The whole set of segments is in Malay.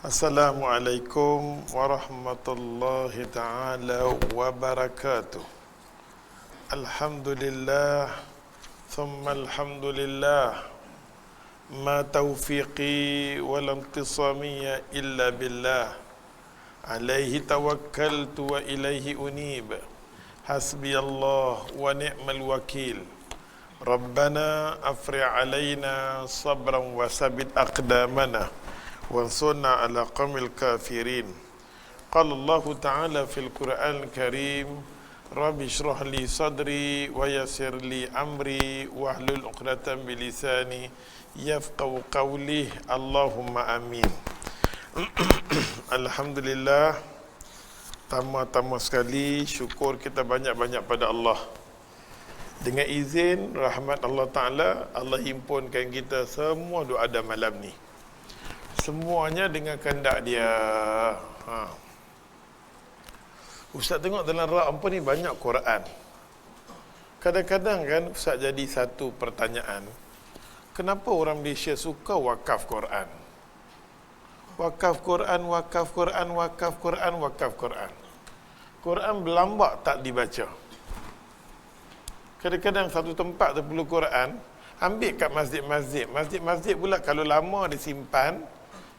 Assalamualaikum warahmatullahi ta'ala wabarakatuh. Alhamdulillah thumma alhamdulillah. Ma taufiqi walam tisamiyya illa billah. Alaihi tawakkaltu wa ilaihi unib. Hasbi Allah wa ni'mal wakil. Rabbana afri' alaina sabran wa sabit aqdamana وانصرنا على قوم الكافرين. قال الله تعالى في القرآن الكريم رب اشرح لي صدري ويسر لي أمري واحلل عقدة من لساني يفقهوا قولي اللهم آمين. Alhamdulillah, tama-tama sekali syukur kita banyak-banyak pada Allah. Dengan izin rahmat Allah Ta'ala, Allah himpunkan kita semua doa ada malam ni. Semuanya dengan kehendak dia. Ustaz tengok dalam apa ni banyak Quran. Kadang-kadang kan Ustaz jadi satu pertanyaan. Kenapa orang Malaysia suka wakaf Quran? Wakaf Quran, wakaf Quran, wakaf Quran, wakaf Quran. Quran berlambak tak dibaca. Kadang-kadang satu tempat tu perlu Quran, ambil kat masjid-masjid. Masjid-masjid pula kalau lama disimpan,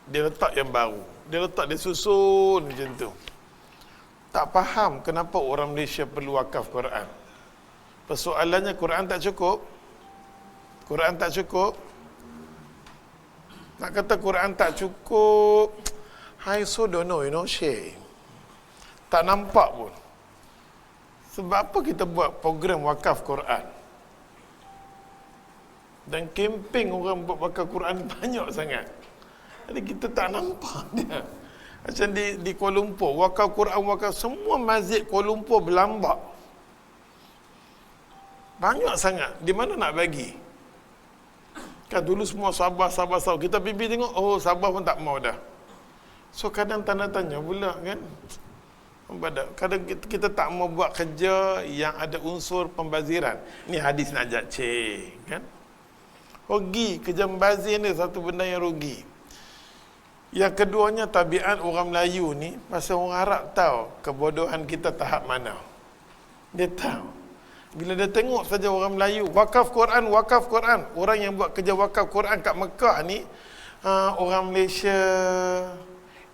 dia letak yang baru. Dia letak, dia susun macam tu. Tak faham kenapa orang Malaysia perlu wakaf Quran. Persoalannya Quran tak cukup. Quran tak cukup. Nak kata Quran tak cukup, I so don't know, Syekh. Tak nampak pun. Sebab apa kita buat program wakaf Quran? Dan kempen orang buat wakaf Quran banyak sangat. Jadi kita tak nampak dia. Macam di Kuala Lumpur, wakaf Quran, wakaf semua masjid Kuala Lumpur berlambak. Banyak sangat. Di mana nak bagi? Kan dulu semua Sabah. Kita pergi tengok, oh Sabah pun tak mau dah. So kadang tanda tanya pula kan. Kadang kita tak mau buat kerja yang ada unsur pembaziran. Ni hadis nak ajak kan. Rugi, kerja membazir ni satu benda yang rugi. Yang keduanya tabiat orang Melayu ni, pasal orang Arab tahu kebodohan kita tahap mana. Dia tahu. Bila dia tengok saja orang Melayu wakaf Quran, wakaf Quran. Orang yang buat kerja wakaf Quran kat Mekah ni, orang Malaysia,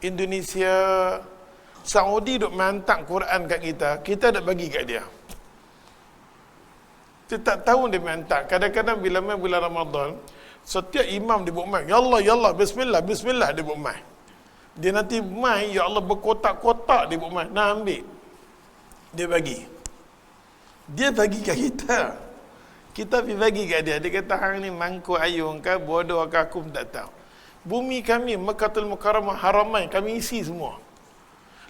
Indonesia, Saudi duk menghantar Quran kat kita dah bagi kat dia. Dia tak tahu dia menghantar. Kadang-kadang bila main bulan Ramadan, setiap imam dia buat mai, ya Allah, bismillah, bismillah dia buat mai. Dia nanti mai, ya Allah berkotak-kotak dia buat mai. Nak ambil. Dia bagi. Dia bagi kat kita. Kita pergi bagi kat dia. Dia kata, hang ni mangku ayung ke, bodoh ke, aku pun tak tahu. Bumi kami, Mekkatul Mukarramah, Haramain, kami isi semua.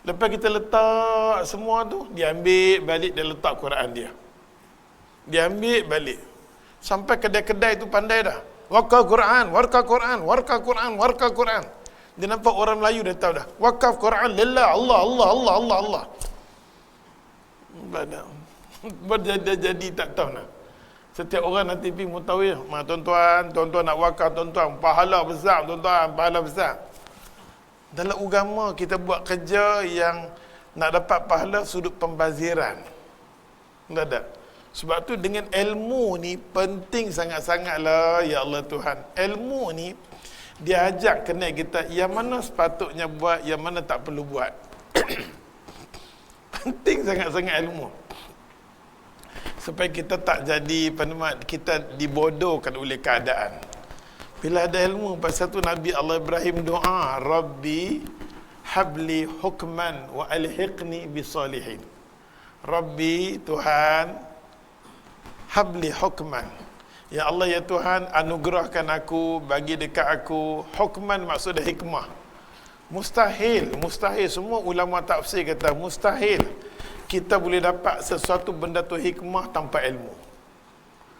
Lepas kita letak semua tu, dia ambil balik, dia letak Quran dia. Dia ambil balik. Sampai kedai-kedai tu pandai dah. Wakaf Quran, warkaf Quran, warkaf Quran, warkaf Quran. Dia nampak orang Melayu dah tahu dah. Wakaf Quran lillah, Allah. Jadi tak tahu nak. Setiap orang nanti pergi mutawif, tuan-tuan nak wakaf, tuan-tuan, pahala besar, tuan-tuan, pahala besar. Dalam agama kita buat kerja yang nak dapat pahala sudut pembaziran. Tak ada. Sebab tu dengan ilmu ni penting sangat-sangatlah, ya Allah Tuhan. Ilmu ni dia ajak kena kita yang mana sepatutnya buat, yang mana tak perlu buat. Penting sangat-sangat ilmu. Supaya kita tak jadi kita dibodohkan oleh keadaan. Bila ada ilmu, pasal tu Nabi Allah Ibrahim doa, Rabbi habli hukman wa alhiqni bisalihin. Rabbi, Tuhan, habli hukman. Ya Allah, ya Tuhan, anugerahkan aku, bagi dekat aku. Hukman maksudnya hikmah. Mustahil. Semua ulama tafsir kata mustahil kita boleh dapat sesuatu benda tu hikmah tanpa ilmu.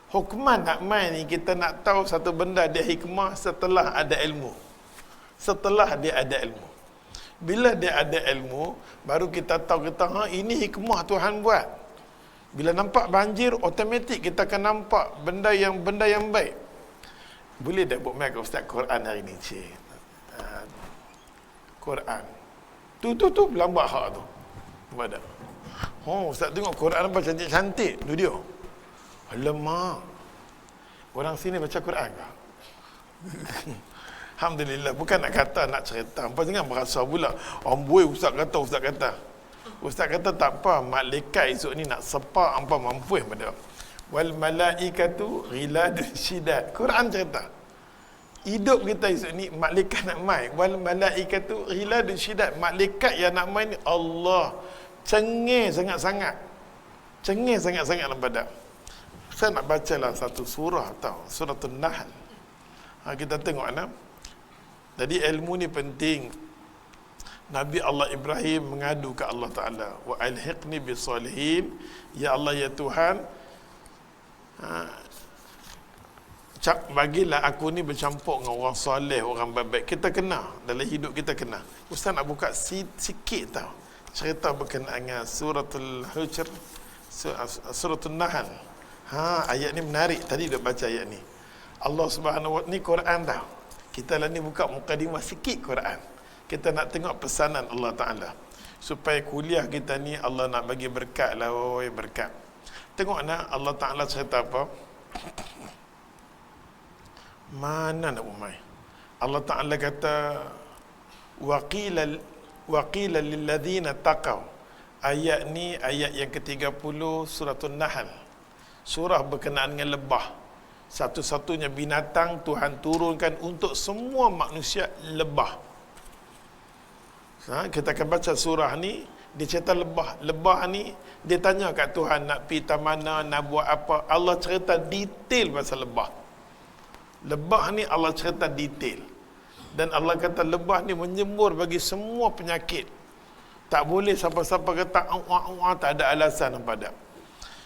Hukman nak main ni, kita nak tahu satu benda dia hikmah setelah ada ilmu. Setelah dia ada ilmu. Bila dia ada ilmu, baru kita tahu ini hikmah Tuhan buat. Bila nampak banjir, automatik kita akan nampak benda yang baik. Boleh tak buat mic Ustaz Quran hari ni, cik? Quran. Tu lambat hak tu. Pada. Ustaz tengok Quran apa cantik-cantik. Tu dia. Alamak. Orang sini baca Quran ke? Alhamdulillah. Bukan nak kata, nak cerita. Apa jangan berasa pula. Amboi ustaz kata. Ustaz kata tak apa. Malaikat esok ni nak sepak apa mampu pada. Wal malaikatu ghiladun syidad. Quran cerita. Hidup kita esok ni malaikat nak main. Wal malaikatu ghiladun syidad. Malaikat yang nak main ni Allah cengih sangat-sangat. Cengih sangat-sangat pada. Saya nak bacalah satu surah tau. Surah An-Nahl. Kita tengok nak. Jadi ilmu ni penting. Nabi Allah Ibrahim mengadu ke Allah Ta'ala. Wa alhiqni bisalihin. Ya Allah ya Tuhan. Bagilah aku ni bercampur dengan orang soleh, orang baik. Kita kena. Dalam hidup kita kena. Ustaz nak buka sikit tau. Cerita berkenaan dengan suratul Hujr. Suratul Nahl. Ayat ni menarik. Tadi dah baca ayat ni. Allah Subhanahu wa ni Quran dah. Kita lah ni buka mukadimah sikit Quran. Kita nak tengok pesanan Allah Ta'ala. Supaya kuliah kita ni Allah nak bagi berkat lah. Berkat. Tengok nak Allah Ta'ala cerita apa? Mana nak umai? Allah Ta'ala kata Waqila lilladhina taqaw. Ayat ni ayat yang ke-30 Suratul Nahl. Surah berkenaan dengan lebah. Satu-satunya binatang Tuhan turunkan untuk semua manusia, lebah. Kita akan baca surah ni. Dia cerita lebah. Lebah ni dia tanya kat Tuhan nak pergi ke mana, nak buat apa. Allah cerita detail pasal lebah. Lebah ni Allah cerita detail. Dan Allah kata lebah ni menyembur bagi semua penyakit. Tak boleh siapa-siapa kata tak ada alasan pada.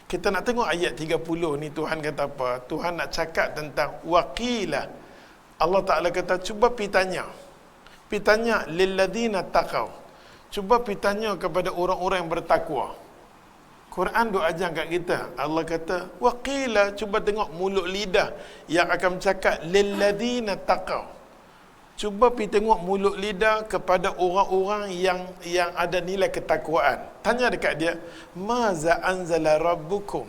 Kita nak tengok ayat 30 ni Tuhan kata apa? Tuhan nak cakap tentang waqilah. Allah Ta'ala kata cuba pergi tanya. Pergi tanya lilladhina taqaw. Cuba pergi tanya kepada orang-orang yang bertakwa. Quran duk ajar kat kita. Allah kata waqilah, cuba tengok mulut lidah yang akan bercakap lilladhina taqaw. Cuba pergi tengok mulut lidah kepada orang-orang yang ada nilai ketakwaan. Tanya dekat dia, maza anzala rabbukum.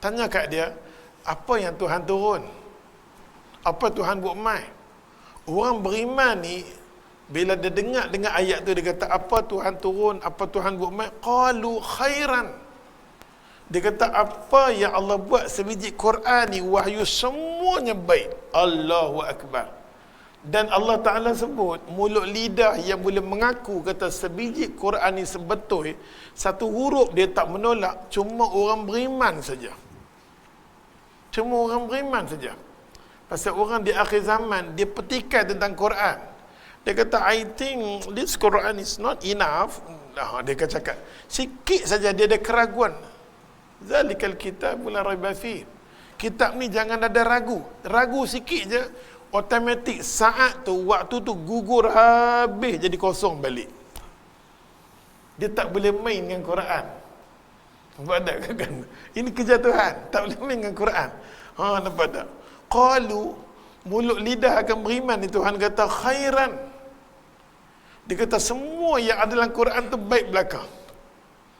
Tanya kat dia, apa yang Tuhan turun? Apa Tuhan buat mai? Orang beriman ni bila dia dengar ayat tu, dia kata apa Tuhan turun, apa Tuhan buat mai? Qalu khairan. Dia kata apa yang Allah buat sebiji Quran ni wahyu semuanya baik. Allahu akbar. Dan Allah Ta'ala sebut mulut lidah yang boleh mengaku kata sebiji Quran ni sebetul, satu huruf dia tak menolak, cuma orang beriman saja. Cuma orang beriman saja. Pasal orang di akhir zaman dia petikai tentang Quran. Dia kata I think this Quran is not enough. Dia akan cakap sikit saja dia ada keraguan. Zalikal kitab la raiba fi. Kitab ni jangan ada ragu. Ragu sikit je automatik saat tu, waktu tu gugur habis, jadi kosong balik. Dia tak boleh main dengan Quran. Nampak tak kan? Ini kerja Tuhan. Tak boleh main dengan Quran. Nampak tak? Qalu, mulut lidah akan beriman ni Tuhan kata khairan. Dia kata semua yang ada dalam Quran tu baik belaka.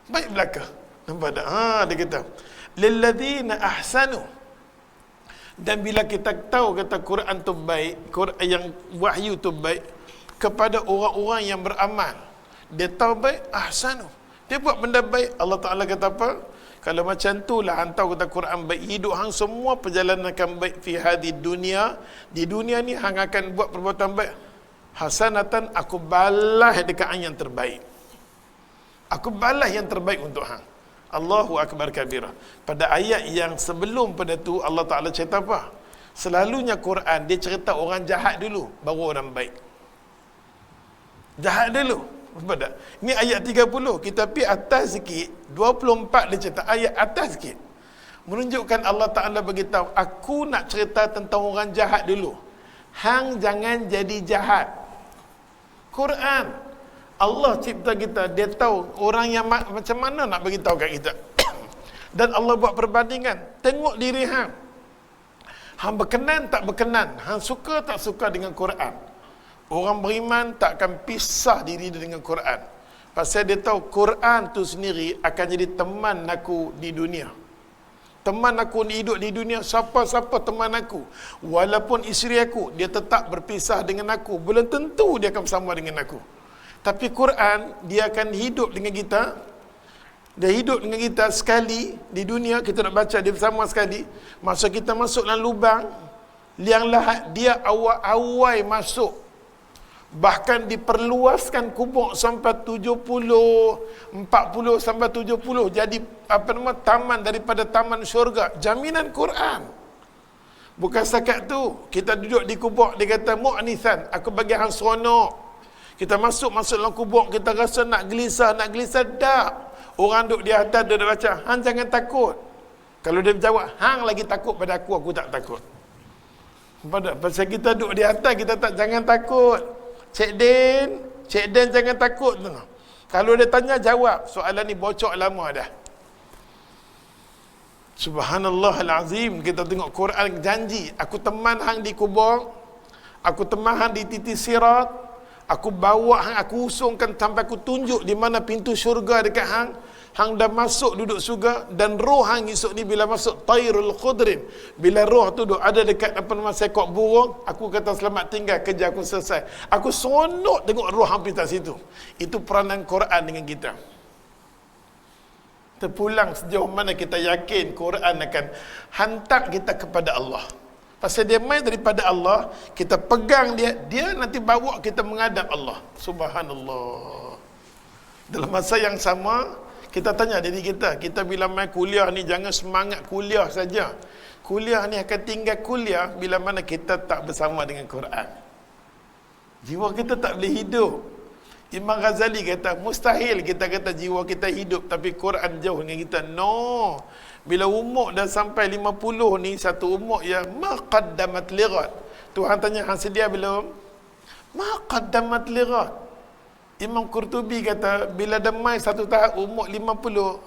Baik belaka. Nampak tak? Dia kata lilladhina ahsanu. Dan bila kita tahu kata Quran tu baik, Quran yang wahyu tu baik kepada orang-orang yang beramal, dia tahu baik, ahsanu. Dia buat benda baik. Allah Ta'ala kata apa? Kalau macam tu lah hantar kata Quran baik, hidup hang semua perjalanan akan baik fi hadi dunia. Di dunia ni hang akan buat perbuatan baik. Hasanatan, aku balas dekat hang yang terbaik. Aku balas yang terbaik untuk hang. Allahu akbar kabira. Pada ayat yang sebelum pada tu Allah Ta'ala cerita apa? Selalunya Quran dia cerita orang jahat dulu baru orang baik. Jahat dulu. Apa tak? Ini ayat 30. Kita pergi atas sikit, 24 dia cerita ayat atas sikit. Menunjukkan Allah Ta'ala beritahu, aku nak cerita tentang orang jahat dulu. Hang jangan jadi jahat. Quran Allah cipta kita, dia tahu orang yang macam mana nak beritahu kat kita. Dan Allah buat perbandingan. Tengok diri hang. Hang berkenan tak berkenan, hang suka tak suka dengan Quran. Orang beriman tak akan pisah diri dia dengan Quran. Pasal dia tahu Quran tu sendiri akan jadi teman aku di dunia. Teman aku hidup di dunia, siapa-siapa teman aku. Walaupun isteri aku, dia tetap berpisah dengan aku. Belum tentu dia akan bersama dengan aku. Tapi Quran, dia akan hidup dengan kita. Dia hidup dengan kita sekali di dunia, kita nak baca dia bersama sekali. Masa kita masuk dalam lubang, liang lahat, dia awal-awal masuk. Bahkan diperluaskan kubur sampai 70, 40 sampai 70. Jadi taman daripada taman syurga. Jaminan Quran. Bukan setakat tu. Kita duduk di kubur, dia kata mu'nisan, aku bagi hang seronok. Kita masuk dalam kubur, kita rasa nak gelisah, tak. Orang duduk di atas, dia dah baca, hang jangan takut. Kalau dia jawab, hang lagi takut pada aku tak takut. Pasal kita duduk di atas, kita tak, jangan takut. Cik Den jangan takut. Kalau dia tanya, jawab. Soalan ni bocor lama dah. Subhanallah al-azim. Kita tengok Quran janji, aku teman hang di kubur, aku teman hang di titik sirat, aku bawa hang, aku usungkan sampai aku tunjuk di mana pintu syurga dekat hang. Hang dah masuk duduk syurga, dan roh hang esok ni bila masuk tairul khudrin, bila roh tu duduk ada dekat sekok burung, aku kata selamat tinggal, kerja aku selesai. Aku seronok tengok roh hang pintas situ. Itu peranan Quran dengan kita. Terpulang sejauh mana kita yakin Quran akan hantar kita kepada Allah. Pasal dia main daripada Allah, kita pegang dia nanti bawa kita menghadap Allah. Subhanallah. Dalam masa yang sama, kita tanya diri kita bila main kuliah ni, jangan semangat kuliah saja. Kuliah ni akan tinggal kuliah bila mana kita tak bersama dengan Quran. Jiwa kita tak boleh hidup. Imam Ghazali kata, mustahil kita kata jiwa kita hidup tapi Quran jauh dengan kita. No. Bila umur dah sampai 50 ni, satu umur ya, ma qaddamat lighat. Tuhan tanya, hang sedia belum? Ma qaddamat lighat. Imam Qurtubi kata, bila dah mai satu tahap umur 50,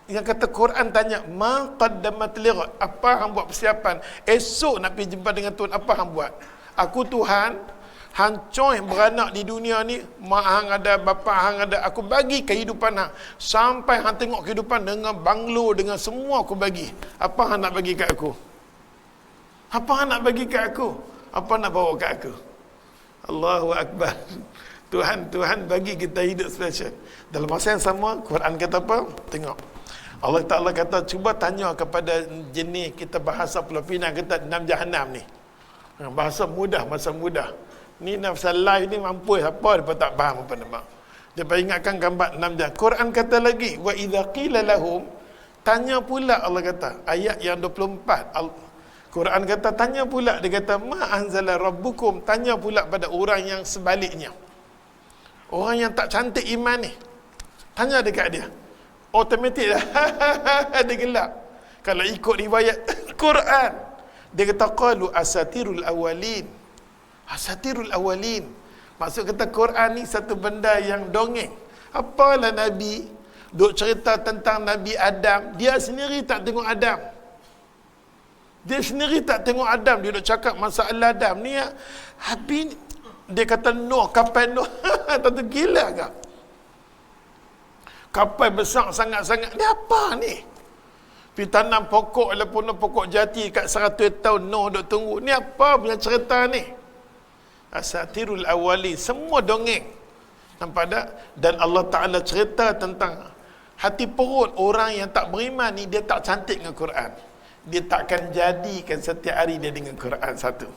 yang kata Quran tanya, ma qaddamat lighat, apa hang buat persiapan? Esok nak pergi jumpa dengan Tuhan, apa hang buat? Aku Tuhan, hang coy beranak di dunia ni, mak hang ada, bapa hang ada, aku bagi kehidupan hang. Sampai hang tengok kehidupan dengan banglo, dengan semua aku bagi. Apa hang nak bagi kat aku? Apa hang nak bagi kat aku? Apa nak bawa kat aku? Allahu Akbar. Tuhan bagi kita hidup special. Dalam masa yang sama, Quran kata apa? Tengok. Allah Ta'ala kata, cuba tanya kepada jenis kita bahasa Pulau Pinang, kata 6 Jahannam ni. Bahasa mudah, masa mudah. Ni nafsal lain ni mampu apa, dia tak faham apa nama. Dia ingatkan gambar 6 Jahannam. Quran kata lagi, wa idza qila lahum, tanya pula Allah kata, ayat yang 24. Quran kata, tanya pula, dia kata, ma anzala rabbukum, tanya pula pada orang yang sebaliknya. Orang yang tak cantik iman ni, tanya dekat dia, automatik dah dia gelap. Kalau ikut riwayat Quran, dia kata qalu asatirul awalin. Asatirul awalin, maksud kata Quran ni satu benda yang dongeng. Apalah Nabi duk cerita tentang Nabi Adam, dia sendiri tak tengok Adam. Dia sendiri tak tengok Adam, dia duk cakap masalah Adam ni. Habis dia kata Nuh, kapal Nuh. Tentu gila ke? Kapal besar sangat-sangat. Ni apa ni? Pergi tanam pokok, walaupun pokok jati kat 100 tahun Nuh duk tunggu. Ni apa punya cerita ni? Asatirul awali, semua dongeng. Nampak tak? Dan Allah Ta'ala cerita tentang hati perut orang yang tak beriman ni, dia tak cantik dengan Quran. Dia takkan jadikan setiap hari dia dengan Quran satu.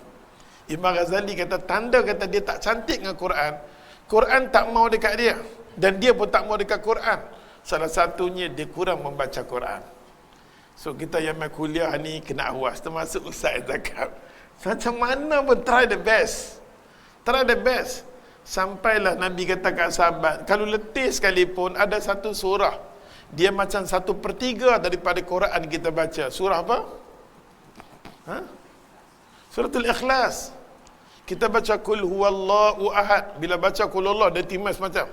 Imam Ghazali kata, tanda kata dia tak cantik dengan Quran, Quran tak mau dekat dia, dan dia pun tak mau dekat Quran. Salah satunya dia kurang membaca Quran. So kita yang main kuliah ni kena awas, termasuk Ustaz Zakab. Macam mana pun try the best. Try the best. Sampailah Nabi kata kat sahabat, kalau letih sekalipun ada satu surah, dia macam 1/3 daripada Quran kita baca. Surah apa? Suratul Ikhlas. Kita baca kul huwallahu ahad. Bila baca kul Allah, dia timas macam.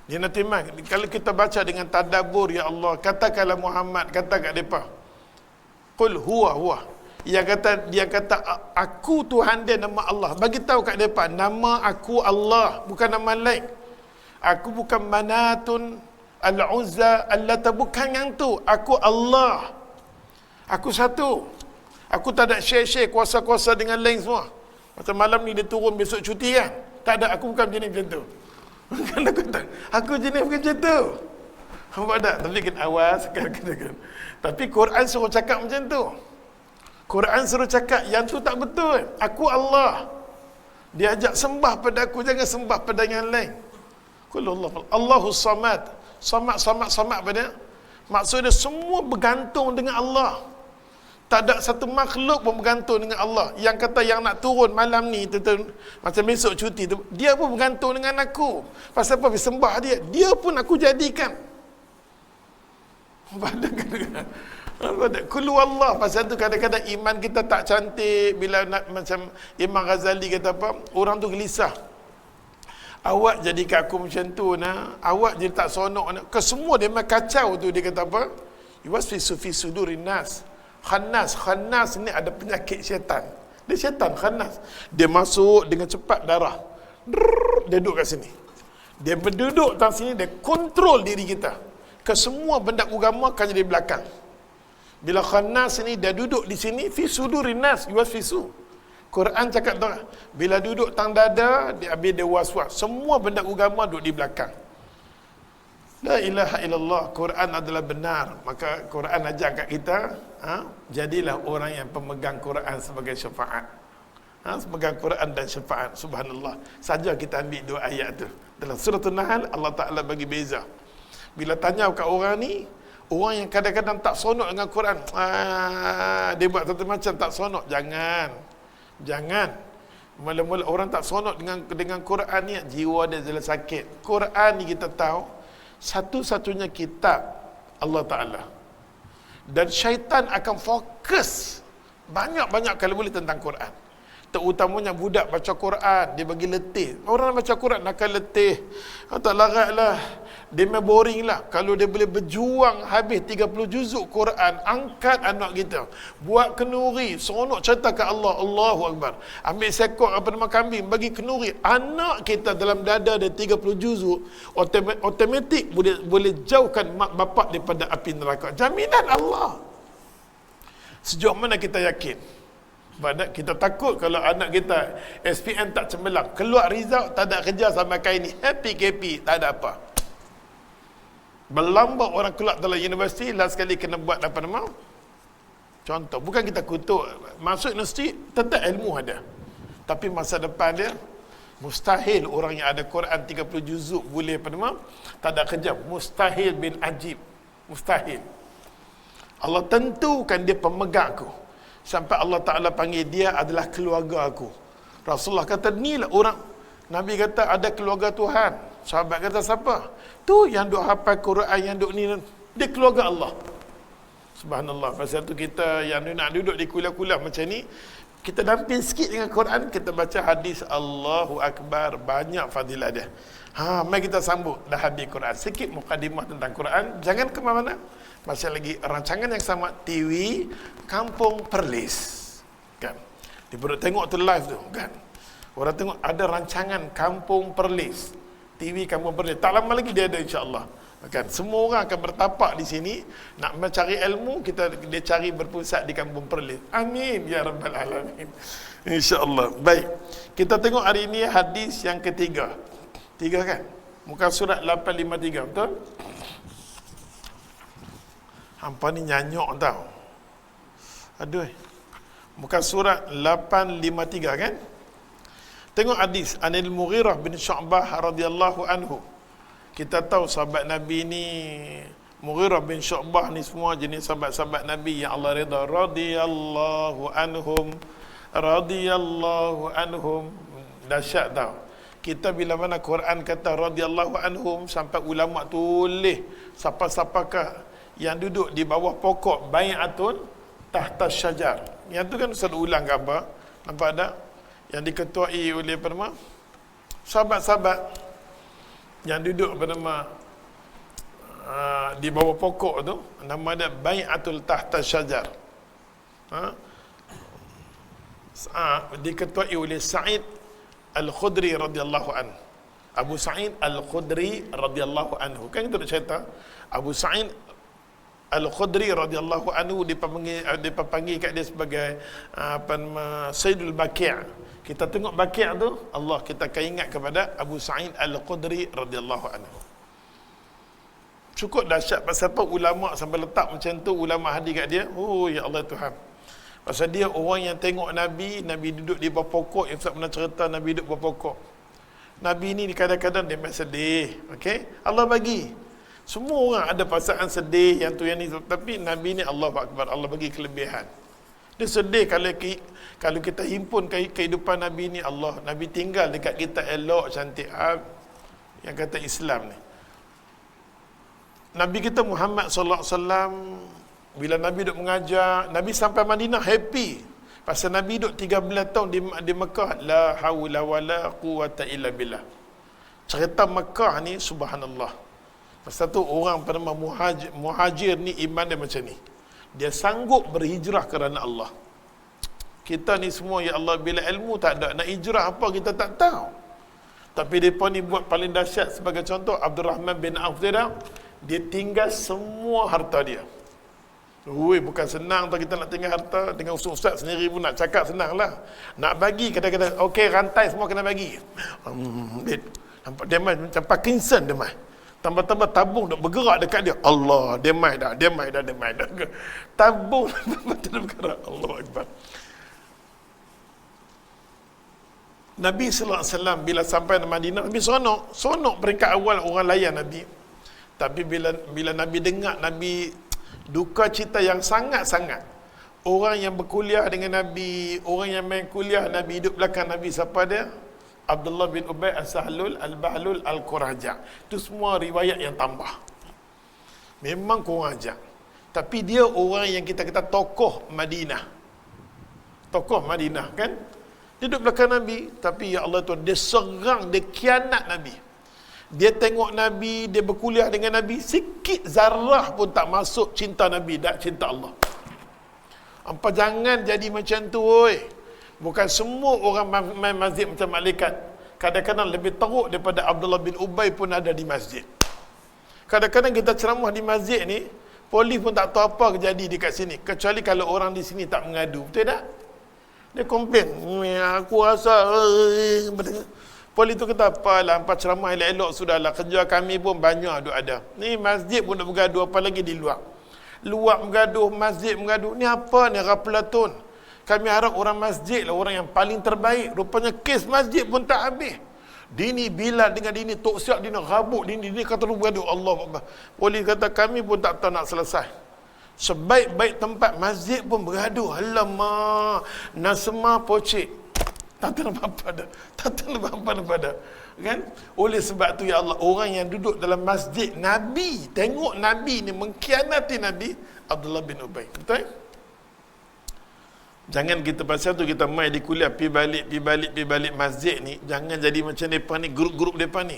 Dia nak timas. Kalau kita baca dengan tadabbur, ya Allah, katakanlah Muhammad, kata kat mereka, kul huwa. Dia kata aku Tuhan dia, nama Allah. Bagi tahu kat depan, nama aku Allah, bukan nama lain. Aku bukan Manatun, Al-Uzza, Al-Lata, bukan yang tu. Aku Allah. Aku satu. Aku tak ada share-share kuasa-kuasa dengan lain semua. Macam malam ni dia turun, besok cuti kan. Tak ada, aku bukan jenis macam tu. Bukan aku jenis bukan macam tu. Nampak tak? Tapi kena awas kan. Tapi Quran suruh cakap macam tu. Quran suruh cakap yang tu tak betul. Aku Allah. Dia ajak sembah pada aku, jangan sembah pada yang lain. Allahus Samad. Samad pada maksudnya semua bergantung dengan Allah. Tak ada satu makhluk pun bergantung dengan Allah. Yang kata yang nak turun malam ni macam besok cuti tu, dia pun bergantung dengan aku. Pasal apa? Sembah dia. Dia pun aku jadikan. Kulu Allah. Pasal tu kadang-kadang iman kita tak cantik. Bila nak, macam Imam Ghazali kata apa, orang tu gelisah. Awak jadikan aku macam tu nak. Awak jadi tak sonok nak. Kesemua dia memang kacau tu. Dia kata apa? Yuwaswisu fi sudurin nas. Khannas ni ada penyakit syaitan. Dia syaitan khannas. Dia masuk dengan cepat darah. Dia duduk kat sini. Dia berduduk dalam sini, dia kontrol diri kita. Kesemua benda agama akan jadi belakang. Bila khannas ni dia duduk di sini, fi sudurin nas yuwaswisu. Quran cakap tu, bila duduk tang dada, dia habis dia was-was. Semua benda agama duduk di belakang. La ilaha illallah, Quran adalah benar. Maka Quran ajar kat kita, jadilah orang yang pemegang Quran sebagai syafaat. Pemegang Quran dan syafaat. Subhanallah. Saja kita ambil dua ayat tu. Dalam surah An-Nahl, Allah Ta'ala bagi beza. Bila tanya kat orang ni, orang yang kadang-kadang tak sonok dengan Quran, dia buat satu macam tak sonok. Jangan. Mula-mula orang tak sonok dengan Quran ni, jiwa dia jadi sakit. Quran ni kita tahu satu-satunya kitab Allah Ta'ala. Dan syaitan akan fokus banyak-banyak kalau boleh tentang Quran. Terutamanya budak baca Quran, dia bagi letih. Orang baca Quran akan letih. Tak larat lah. Dia memang boring lah. Kalau dia boleh berjuang habis 30 juzuk Quran, angkat anak kita. Buat kenuri, seronok cerita ke Allah, Allahu Akbar. Ambil sekor apa nama kambing, bagi kenuri. Anak kita dalam dada dia 30 juzuk, automatik boleh jauhkan mak bapak daripada api neraka. Jaminan Allah. Sejauh mana kita yakin? Sebab kita takut kalau anak kita SPM tak cemerlang, keluar result tak ada kerja sampai kali ni, happy KP, tak ada apa. Berlambat orang keluar dalam universiti, last sekali kena buat apa nama? Contoh, bukan kita kutuk, masuk universiti tetap ilmu ada. Tapi masa depan dia, mustahil orang yang ada Quran 30 juzuk boleh apa nama? Tak ada kerja. Mustahil bin ajib. Mustahil. Allah tentukan dia pemegang aku. Sampai Allah Ta'ala panggil dia adalah keluarga aku. Rasulullah kata, inilah orang. Nabi kata, ada keluarga Tuhan. Sahabat kata, siapa? Tu yang duk hafal Quran, yang duk ni. Dia keluarga Allah. Subhanallah. Pasal tu kita yang nak duduk di kuliah-kuliah macam ni, kita damping sikit dengan Quran, kita baca hadis Allahu Akbar. Banyak fadilah dia. Mari kita sambut. Dah habis Quran. Sikit mukadimah tentang Quran. Jangan ke mana-mana. Masih lagi rancangan yang sama, TV Kampung Perlis kan. Dia baru tengok tu live tu kan. Orang tengok ada rancangan Kampung Perlis, TV Kampung Perlis. Tak lama lagi dia ada, insya-Allah. Kan semua orang akan bertapak di sini nak mencari ilmu, dia cari berpusat di Kampung Perlis. Amin ya rabbal alamin. Insya-Allah. Baik. Kita tengok hari ini hadis yang ketiga. Tiga kan? Muka surat 853, betul? Hampa ni nyanyok tau. Aduh. Muka surat 853 kan? Tengok hadis Anil Mughirah bin Syu'bah radhiyallahu anhu. Kita tahu sahabat Nabi ni, Mughirah bin Syu'bah ni semua jenis sahabat-sahabat Nabi yang Allah redha. Radhiyallahu anhum. Dahsyat tau. Kita bila mana Quran kata radhiyallahu anhum, sampai ulama tulis siapa-siapakah yang duduk di bawah pokok bai'atun tahta syajar. Yang tu kan Ustaz ulang ke apa? Nampak tak? Yang diketuai oleh apa nama? Sahabat-sahabat yang duduk apa nama di bawah pokok tu, nama dia bai'atul tahta syajar. diketuai oleh Sa'id Al-Khudri radhiyallahu anhu. Abu Sa'id Al-Khudri radhiyallahu anhu. Kan kita nak cerita Abu Sa'id Al-Khudri radhiyallahu anhu dipanggil kat dia sebagai Sayyidul Baqi'. Kita tengok Baqi' tu, Allah, kita akan ingat kepada Abu Sa'id Al-Khudri radhiyallahu anhu. Cukup dahsyat pasal apa ulama sampai letak macam tu, ulama hadir kat dia. Oh ya Allah Tuhan. Pasal dia orang yang tengok Nabi duduk di bawah pokok. Yang Ustaz pernah cerita Nabi duduk bawah pokok. Nabi ni kadang-kadang dia memang sedih. Okey? Allah bagi. Semua orang ada perasaan sedih yang tu yang ni, tapi Nabi ni Allahu Akbar, Allah bagi kelebihan. Dia sedih kalau kita himpun kehidupan Nabi ni, Allah, Nabi tinggal dekat kita elok cantik. Yang kata Islam ni. Nabi kita Muhammad sallallahu alaihi wasallam, bila Nabi duk mengajar, Nabi sampai Madinah happy. Pasal Nabi duduk 13 tahun di Mekah. La haula wala quwata illa billah. Cerita Mekah ni subhanallah. Pasal tu orang bernama muhajir ni iman dia macam ni. Dia sanggup berhijrah kerana Allah. Kita ni semua ya Allah, bila ilmu tak ada, nak hijrah apa kita tak tahu. Tapi mereka ni buat paling dahsyat. Sebagai contoh Abdurrahman bin Auf dia tinggal semua harta dia. Bukan senang tau kita nak tinggal harta. Dengan ustaz sendiri pun nak cakap senang lah. Nak bagi kadang-kadang, okey rantai semua kena bagi. Nampak dia main macam Parkinson dia main. Tambah-tambah tabung dah bergerak dekat dia. Allah, dia main dah. Tabung dah bergerak. Allah Akbar. Nabi sallallahu alaihi wasallam bila sampai di Madinah, Nabi seronok peringkat awal orang layan Nabi. Tapi bila Nabi dengar Nabi duka cita yang sangat-sangat. Orang yang berkuliah dengan Nabi, orang yang main kuliah Nabi, hidup belakang Nabi, siapa dia? Abdullah bin Ubay As-Sahlul Al-Bahlul Al-Quraja. Itu semua riwayat yang tambah. Memang kurang ajar. Tapi dia orang yang kita kata tokoh Madinah. Tokoh Madinah kan? Dia duduk belakang Nabi. Tapi ya Allah Tuhan, dia serang, dia khianat Nabi. Dia tengok Nabi, dia berkuliah dengan Nabi, sikit zarah pun tak masuk cinta Nabi, tak cinta Allah. Apa jangan jadi macam tu, oi. Bukan semua orang main masjid macam malaikat. Kadang-kadang lebih teruk daripada Abdullah bin Ubay pun ada di masjid. Kadang-kadang kita ceramah di masjid ni, polis pun tak tahu apa jadi dekat sini. Kecuali kalau orang di sini tak mengadu. Betul tak? Dia komplain. Aku rasa... Polis tu kata, apalah, empat ceramah elok-elok sudahlah. Kerja kami pun banyak duk ada. Ni masjid pun nak bergaduh, apa lagi di luar. Luar bergaduh, masjid bergaduh. Ni apa ni, Rapelatun? Kami harap orang masjid lah orang yang paling terbaik. Rupanya kes masjid pun tak habis. Dini Bilal dengan Dini Tok Siap, Dini Rabuk, Dini kata lu bergaduh. Allah Akbar. Polis kata, kami pun tak tahu nak selesai. Sebaik-baik tempat masjid pun bergaduh. Alamak, Nasma pocik. Tak tahu apa-apa dah. Kan? Oleh sebab tu ya Allah, orang yang duduk dalam masjid Nabi, tengok Nabi ni mengkhianati Nabi, Abdullah bin Ubay. Betul? Jangan kita pasal tu kita mai di kuliah pi balik masjid ni, jangan jadi macam depa ni, grup-grup depa ni.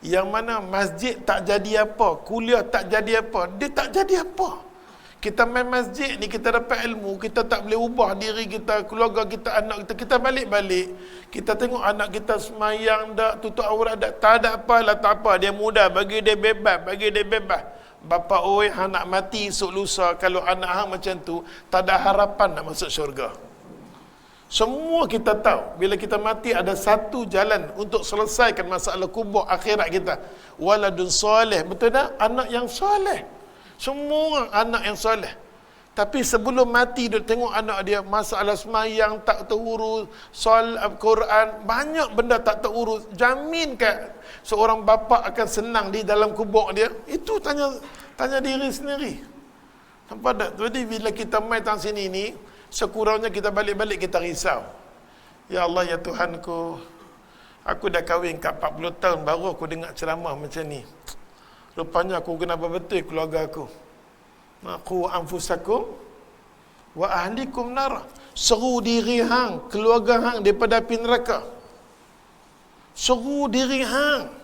Yang mana masjid tak jadi apa, kuliah tak jadi apa, dia tak jadi apa. Kita main masjid ni, kita dapat ilmu, kita tak boleh ubah diri kita, keluarga kita, anak kita. Kita balik-balik, kita tengok anak kita semayang dak, tutup aurat dak, tak ada apalah, tak apa. Dia muda, bagi dia bebas. Bapa oi, hang nak mati esok lusa, kalau anak hang macam tu, tak ada harapan nak masuk syurga. Semua kita tahu, bila kita mati ada satu jalan untuk selesaikan masalah kubur akhirat kita. Waladun soleh, betul tak? Anak yang soleh. Semua anak yang soleh. Tapi sebelum mati dia tengok anak dia masalah semayang tak terurus, solat Quran, banyak benda tak terurus. Jaminkah seorang bapa akan senang di dalam kubur dia? Itu tanya diri sendiri. Nampak tak? Jadi bila kita mai tang sini ni, sekurangnya kita balik-balik kita risau. Ya Allah, ya Tuhanku, aku dah kahwin kat 40 tahun baru aku dengar ceramah macam ni. Rupanya aku kena betul keluarga aku. Qu anfusakum wa ahlikum nar. Seru diri hang, keluarga hang daripada api neraka. Seru diri hang.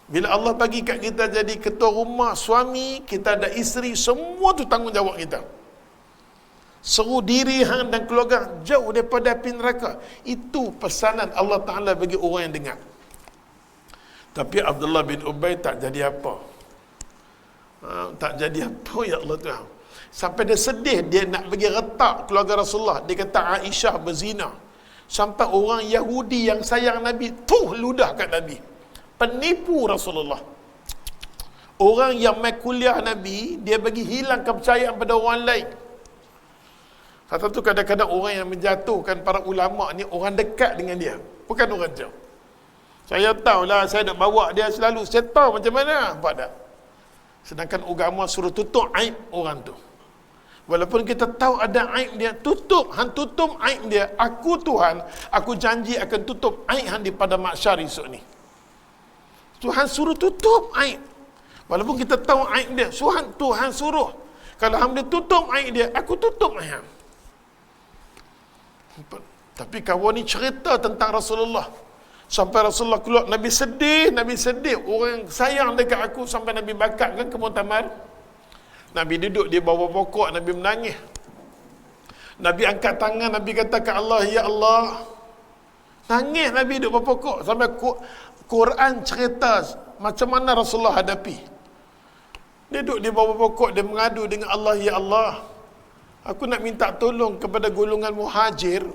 Bila Allah bagi kat kita jadi ketua rumah, suami, kita ada isteri, semua tu tanggungjawab kita. Seru diri hang dan keluarga jauh daripada api neraka. Itu pesanan Allah Ta'ala bagi orang yang dengar. Tapi Abdullah bin Ubay tak jadi apa. Tak jadi apa, ya Allah Tuhan. Sampai dia sedih, dia nak bagi retak keluarga Rasulullah. Dia kata Aisyah berzina. Sampai orang Yahudi yang sayang Nabi ludah kat Nabi. Penipu Rasulullah. Orang yang mai kuliah Nabi, dia bagi hilang kepercayaan pada orang lain. Satu tu kadang-kadang orang yang menjatuhkan para ulama ni orang dekat dengan dia, bukan orang jauh. Saya tahulah, saya nak bawa dia selalu, saya tahu macam mana, nampak tak? Sedangkan agama suruh tutup aib orang tu. Walaupun kita tahu ada aib dia, tutup aib dia. Aku Tuhan, aku janji akan tutup aib hang di pada mahsyar esok ni. Tuhan suruh tutup aib. Walaupun kita tahu aib dia, Tuhan suruh. Kalau hang boleh tutup aib dia, aku tutup aib hang. Tapi kawan ni cerita tentang Rasulullah. Sampai Rasulullah keluar, Nabi sedih. Orang yang sayang dekat aku sampai Nabi bakat kan ke muktamar. Nabi duduk di bawah pokok, Nabi menangis. Nabi angkat tangan, Nabi kata ke Allah, ya Allah. Nangis Nabi duduk bawah pokok. Sampai Quran cerita macam mana Rasulullah hadapi. Dia duduk di bawah pokok, dia mengadu dengan Allah, ya Allah. Aku nak minta tolong kepada golongan muhajir.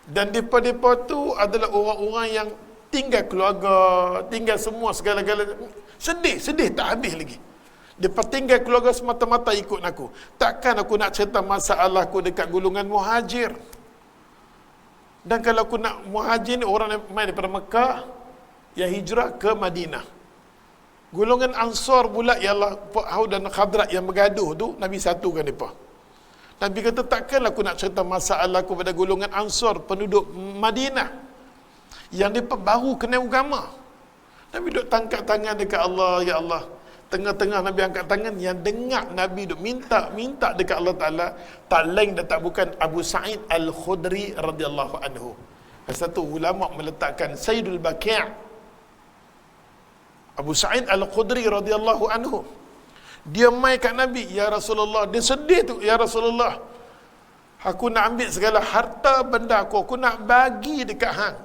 Dan mereka tu adalah orang-orang yang tinggal keluarga, tinggal semua segala-galanya. Sedih tak habis lagi. Mereka tinggal keluarga semata-mata ikut aku. Takkan aku nak cerita masalah aku dekat golongan muhajir. Dan kalau aku nak muhajir ni orang yang main daripada Mekah, yang hijrah ke Madinah. Golongan Ansar pula ialah Haud dan Khadrat yang bergaduh tu, Nabi satukan mereka. Nabi kata takkanlah aku nak cerita masalah aku pada golongan Ansar penduduk Madinah yang mereka baru kenal agama. Nabi duduk tangkap tangan dekat Allah, ya Allah. Tengah-tengah Nabi angkat tangan, yang dengar Nabi duduk minta dekat Allah Ta'ala, tak lain dan tak bukan Abu Sa'id Al-Khudri radhiyallahu anhu. Satu ulama meletakkan Sayyidul Baqi'. Abu Sa'id Al-Khudri radhiyallahu anhu, dia mai kat Nabi, ya Rasulullah. Dia sedih tu, ya Rasulullah, aku nak ambil segala harta benda aku nak bagi dekat hang.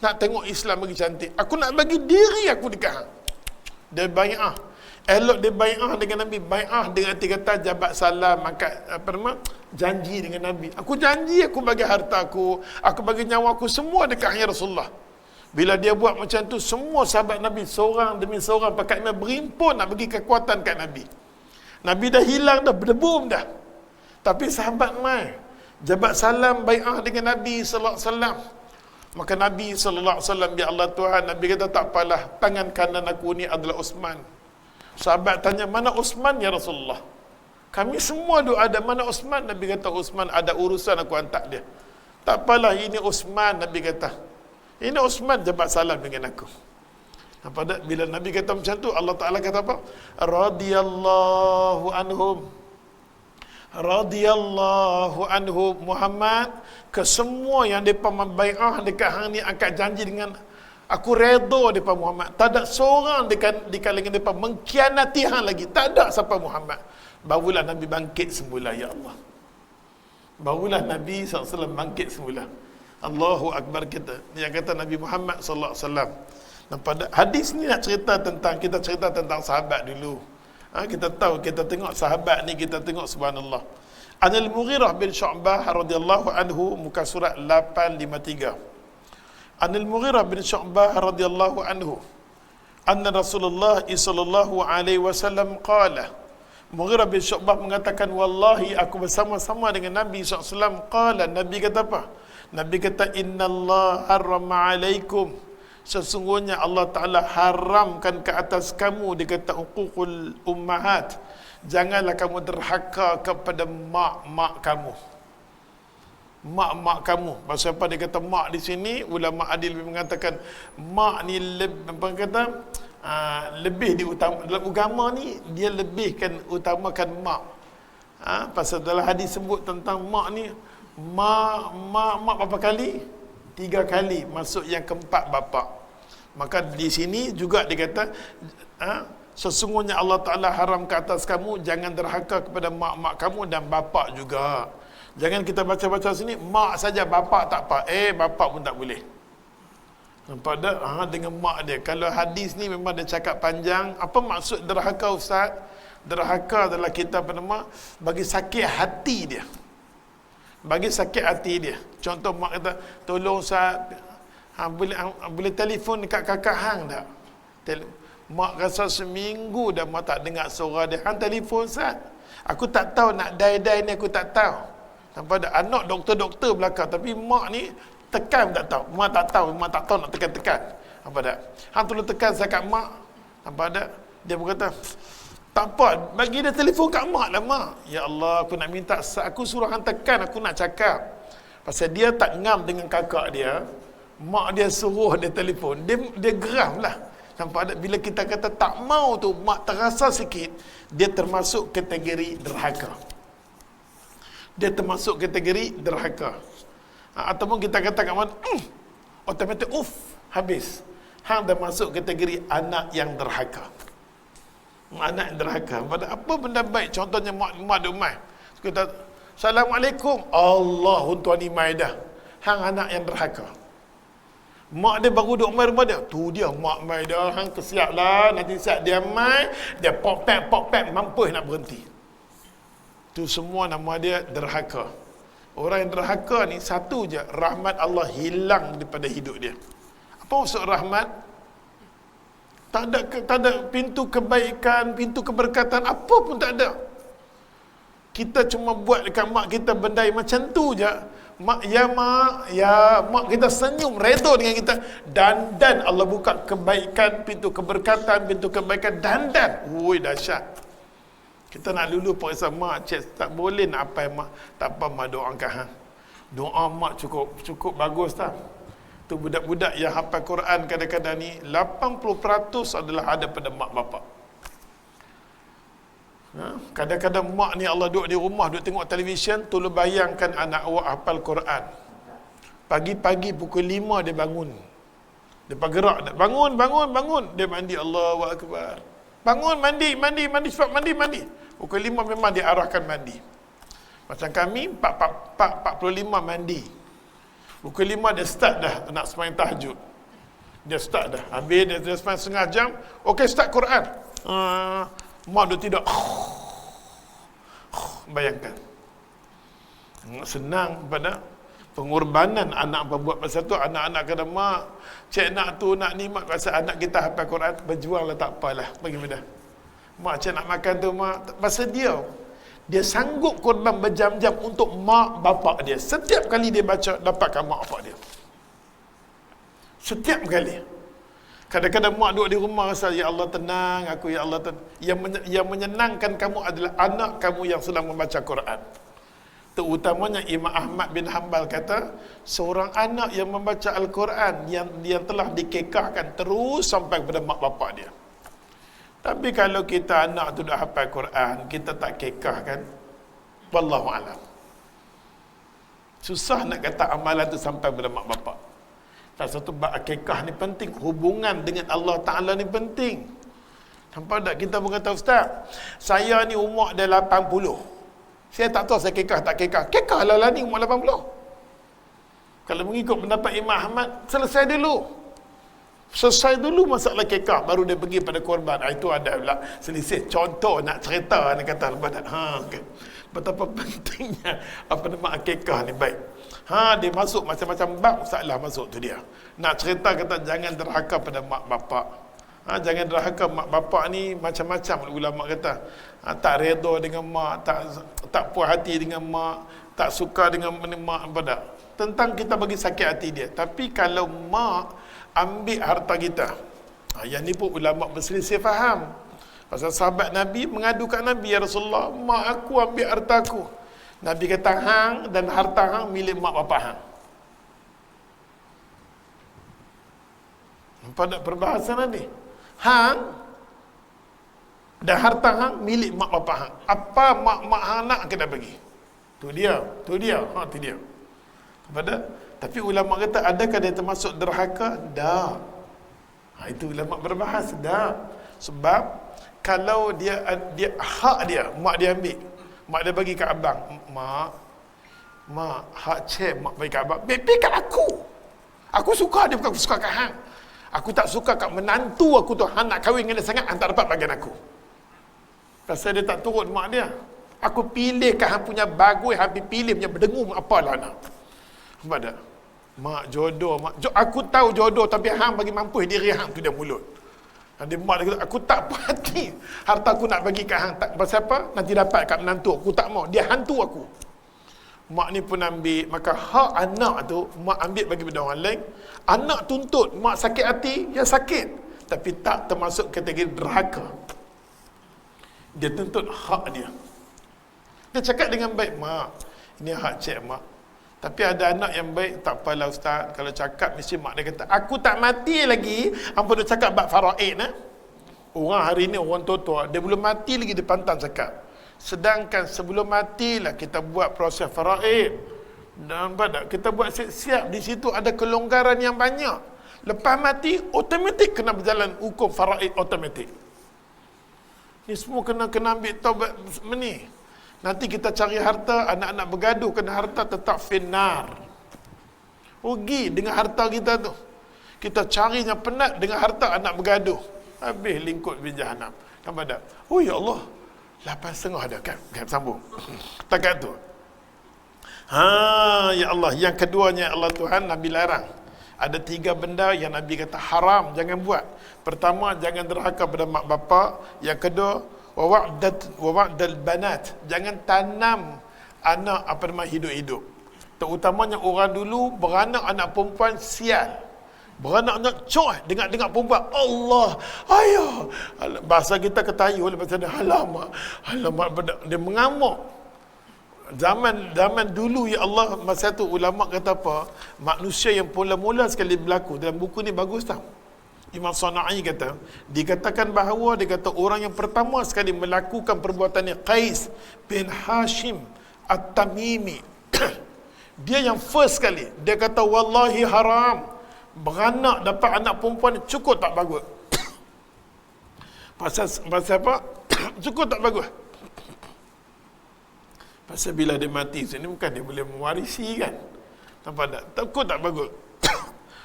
Nak tengok Islam bagi cantik, aku nak bagi diri aku dekat hang. Dia bai'ah. Elok dia bai'ah dengan Nabi. Bai'ah dengan arti kata jabat salam, angkat janji dengan Nabi. Aku janji aku bagi harta aku bagi nyawa aku semua dekat hang, ya Rasulullah. Bila dia buat macam tu, semua sahabat Nabi seorang demi seorang pakat berimpun nak bagi kekuatan kat Nabi. Nabi dah hilang dah, berdebum dah. Tapi sahabat mai jabat salam bai'ah dengan Nabi sallallahu alaihi wasallam. Maka Nabi sallallahu alaihi wasallam, ya Allah Tuhan, Nabi kata tak apalah, tangan kanan aku ni adalah Uthman. Sahabat tanya, mana Uthman ya Rasulullah? Kami semua doa ada, mana Uthman? Nabi kata Uthman ada urusan aku hantar dia. Tak apalah, ini Uthman, Nabi kata. Ini Uthman jabat salam dengan aku. Pada bila Nabi kata macam tu, Allah Ta'ala kata apa? Radiyallahu anhum. Radiyallahu anhum Muhammad, ke semua yang mereka membai'ah dekat hang ni, angkat janji dengan aku, redha depa Muhammad. Tak ada seorang di kalangan depa mengkhianati hang lagi. Tak ada siapa Muhammad. Barulah Nabi bangkit semula, ya Allah. Barulah Nabi SAW bangkit semula. Allahu Akbar kita. Yang kata Nabi Muhammad SAW. Dan pada hadis ni nak cerita tentang, kita cerita tentang sahabat dulu. Kita tahu, kita tengok sahabat ni, kita tengok subhanallah. Anil Mughirah bin Syu'bah radhiyallahu anhu, muka surat 853. Anil Mughirah bin Syu'bah radhiyallahu anhu, anna Rasulullah sallallahu alaihi wasallam qala. Mughirah bin Syu'bah mengatakan, wallahi aku bersama-sama dengan Nabi SAW. Qala, Nabi kata apa? Nabi kata, innallaha harrama alaikum, sesungguhnya Allah Ta'ala haramkan ke atas kamu, dia kata uququl ummahat, janganlah kamu derhaka kepada mak-mak kamu. Mak-mak kamu. Pasal apa dia kata mak di sini? Ulama adil mengatakan mak ni lebih diutama dalam agama ni, dia lebihkan utamakan mak. Pasal dalam hadis sebut tentang mak ni, mak berapa kali? 3 kali, masuk yang keempat bapa. Maka di sini juga dia kata Sesungguhnya Allah Ta'ala haram ke atas kamu, jangan derhaka kepada mak-mak kamu dan bapak juga. Jangan kita baca-baca sini, mak saja, bapak tak apa. Bapak pun tak boleh. Nampak tak? Dengan mak dia. Kalau hadis ni memang dia cakap panjang. Apa maksud derhaka, Ustaz? Derhaka adalah kita bagi sakit hati dia. Bagi sakit hati dia. Contoh mak kata, tolong Ustaz, boleh telefon dekat kakak hang tak? Mak rasa seminggu dah mak tak dengar suara dia. Hang telefon Ustaz. Aku tak tahu nak die-die ni, aku tak tahu. Nampak tak? Anak doktor-doktor belakang, tapi mak ni tekan tak tahu. Mak tak tahu nak tekan-tekan. Nampak tak? Hang tolong tekan saya kat mak. Nampak tak? Dia berkata, tak apa, bagi dia telefon kat mak lah mak. Ya Allah, aku nak minta, aku suruh hang tekan, aku nak cakap. Pasal dia tak ngam dengan kakak dia, mak dia suruh dia telefon, dia geram lah. Nampak tak? Bila kita kata tak mau tu, mak terasa sikit, dia termasuk kategori derhaka. Dia termasuk kategori derhaka. Ataupun kita kata kat mana, automatik, habis. Hang dah masuk kategori anak yang derhaka. Anak yang derhaka. Pada apa benda baik, contohnya mak di rumah, kita Assalamualaikum, Allah tuan imai dah. Hang anak yang derhaka. Mak dia baru duduk mai rumah dia, tu dia mak mai dah. Hang kesiap lah, nanti siap dia mai, dia pok pek mampus nak berhenti. Tu semua nama dia derhaka. Orang yang derhaka ni satu je, rahmat Allah hilang daripada hidup dia. Apa maksud rahmat? Tak ada pintu kebaikan, pintu keberkatan, apa pun tak ada. Kita cuma buat dekat mak kita benda macam tu je. Mak, mak kita senyum, redha dengan kita. Dan Allah buka kebaikan, pintu keberkatan, pintu kebaikan, dan. Ui, dahsyat. Kita nak lulu periksa mak, cik, tak boleh nak apa mak. Tak apa mak doakan hang. Doa mak cukup bagus tak? Tu budak-budak yang hafal Quran kadang-kadang ni 80% adalah ada pada mak bapak. Kadang-kadang mak ni Allah duduk di rumah, duduk tengok televisyen, tolong bayangkan anak awak hafal Quran. Pagi-pagi pukul 5 dia bangun. Dia bergerak, bangun. Dia mandi, Allahu Akbar. Bangun, mandi, cepat mandi. Pukul 5 memang dia arahkan mandi. Macam kami 4:45 mandi. Pukul 5 dia start dah nak sembahyang tahajud. Dia start dah. Habis dia sembahyang setengah jam, okey start Quran. Mak dia tidak. Bayangkan. Senang pada pengorbanan anak buat pasal tu. Anak-anak kata, mak, cik nak tu, nak ni, mak pasal anak kita hafal Quran, berjuanglah tak apalah. Bagaimana? Mak, cik nak makan tu, mak. Pasal dia sanggup korban berjam-jam untuk mak bapak dia. Setiap kali dia baca, dapatkan mak bapak dia. Setiap kali. Kadang-kadang mak duduk di rumah rasa, ya Allah tenang aku, ya Allah tenang. Yang menyenangkan kamu adalah anak kamu yang sedang membaca Quran. Terutamanya Imam Ahmad bin Hanbal kata, seorang anak yang membaca Al-Quran yang telah dikekahkan terus sampai kepada mak bapak dia. Tapi kalau kita anak tu dah hafal Quran, kita tak kekahkan, wallahu alam. Susah nak kata amalan tu sampai kepada mak bapak. Tak satu bab akikah ni penting, hubungan dengan Allah Ta'ala ni penting. Nampak tak? Kita berkata, Ustaz, saya ni umur dah 80. Saya tak tahu saya kekah tak kekah. Kekah lah ni umur 80. Kalau mengikut pendapat Imam Ahmad, selesai dulu masalah kekah, baru dia pergi pada korban. Itu ada pula selisih. Contoh nak cerita ni kata lepas kan. Betapa pentingnya apa nama akikah ni baik. Dia masuk macam-macam bab, salah masuk tu dia. Nak cerita kata jangan derhaka pada mak bapak. Jangan derhaka mak bapak ni macam-macam ulama kata. Tak redha dengan mak, tak puas hati dengan mak, tak suka dengan mak pada. Tentang kita bagi sakit hati dia. Tapi kalau mak ambil harta kita, yang ni pun ulama berselisih faham. Pasal sahabat Nabi mengadukan Nabi, ya Rasulullah, mak aku ambil harta aku. Nabi kata, hang dan harta hang milik mak bapak hang. Nampak tak perbahasan Nabi? Hang dan harta hang milik mak bapak hang. Apa mak hang nak kena bagi. Tu dia. Tu dia. Nampak tak? Tapi ulama kata, adakah dia termasuk derhaka? Tak. Itu ulama berbahas. Tak. Sebab kalau dia hak dia, mak dia ambil, mak dia bagi kat abang, mak hak cik mak bagi kat abang, bagi kat aku suka dia, bukan aku suka kat hang. Aku tak suka kat menantu aku tu, hang nak kahwin dengan dia sangat, hang tak dapat bagian aku. Pasal dia tak turut mak dia. Aku pilih kat hang punya bagus, hang pilih punya berdengung apalah nak. Nampak tak? Mak jodoh, aku tahu jodoh, tapi hang bagi mampu diri hang tu dia mulut. Dia mak dia kata, aku tak puas hati harta aku nak bagi kat hang. Tak, pasal apa? Nanti dapat kat menantu aku, tak mau. Dia hantu aku. Mak ni pun ambil. Maka hak anak tu mak ambil bagi pada orang lain. Anak tuntut, mak sakit hati, ya sakit, tapi tak termasuk kategori derhaka. Dia tuntut hak dia. Dia cakap dengan baik, mak, ini hak cik mak. Tapi ada anak yang baik, tak apalah ustaz, kalau cakap mesti mak dia kata, aku tak mati lagi, apa dia cakap bab faraid nah? Orang hari ni orang tua-tua, dia belum mati lagi dia pantang cakap. Sedangkan sebelum matilah kita buat proses faraid. Dan pada kita buat siap-siap, di situ ada kelonggaran yang banyak. Lepas mati automatik kena berjalan hukum faraid automatik. Ni semua kena ambil taubat ni. Nanti kita cari harta, anak-anak bergaduh kena harta, tetap finnar. Rugi dengan harta kita tu. Kita carinya penat dengan harta, anak bergaduh. Habis lingkut di jahanam. Nampak tak? Oh ya Allah, 8.5 dah kan? Sambung. Takat tu. Ya Allah. Yang keduanya Allah Tuhan, Nabi larang. Ada 3 benda yang Nabi kata haram, jangan buat. Pertama, jangan derhaka pada mak bapak. Yang kedua, wa'dal banat, jangan tanam anak hidup-hidup. Terutamanya orang dulu beranak anak perempuan sial. Beranak anak coy, dengar perempuan, Allah, ayah. Bahasa kita ketayu lepas ada alamak, dia mengamuk. Zaman dulu ya Allah, masa tu ulama kata apa? Manusia yang mula-mula sekali berlaku dalam buku ni bagus tau. Imam Sana'i kata, dikatakan bahawa orang yang pertama sekali melakukan perbuatan ni Qais bin Hashim At-Tamimi. Dia yang first sekali. Dia kata wallahi haram. Beranak dapat anak perempuan cukup tak bagus. Pasal apa? Cukup tak bagus. Pasal bila dia mati sini bukan dia boleh mewarisi kan. Nampak tak? Cukup tak bagus.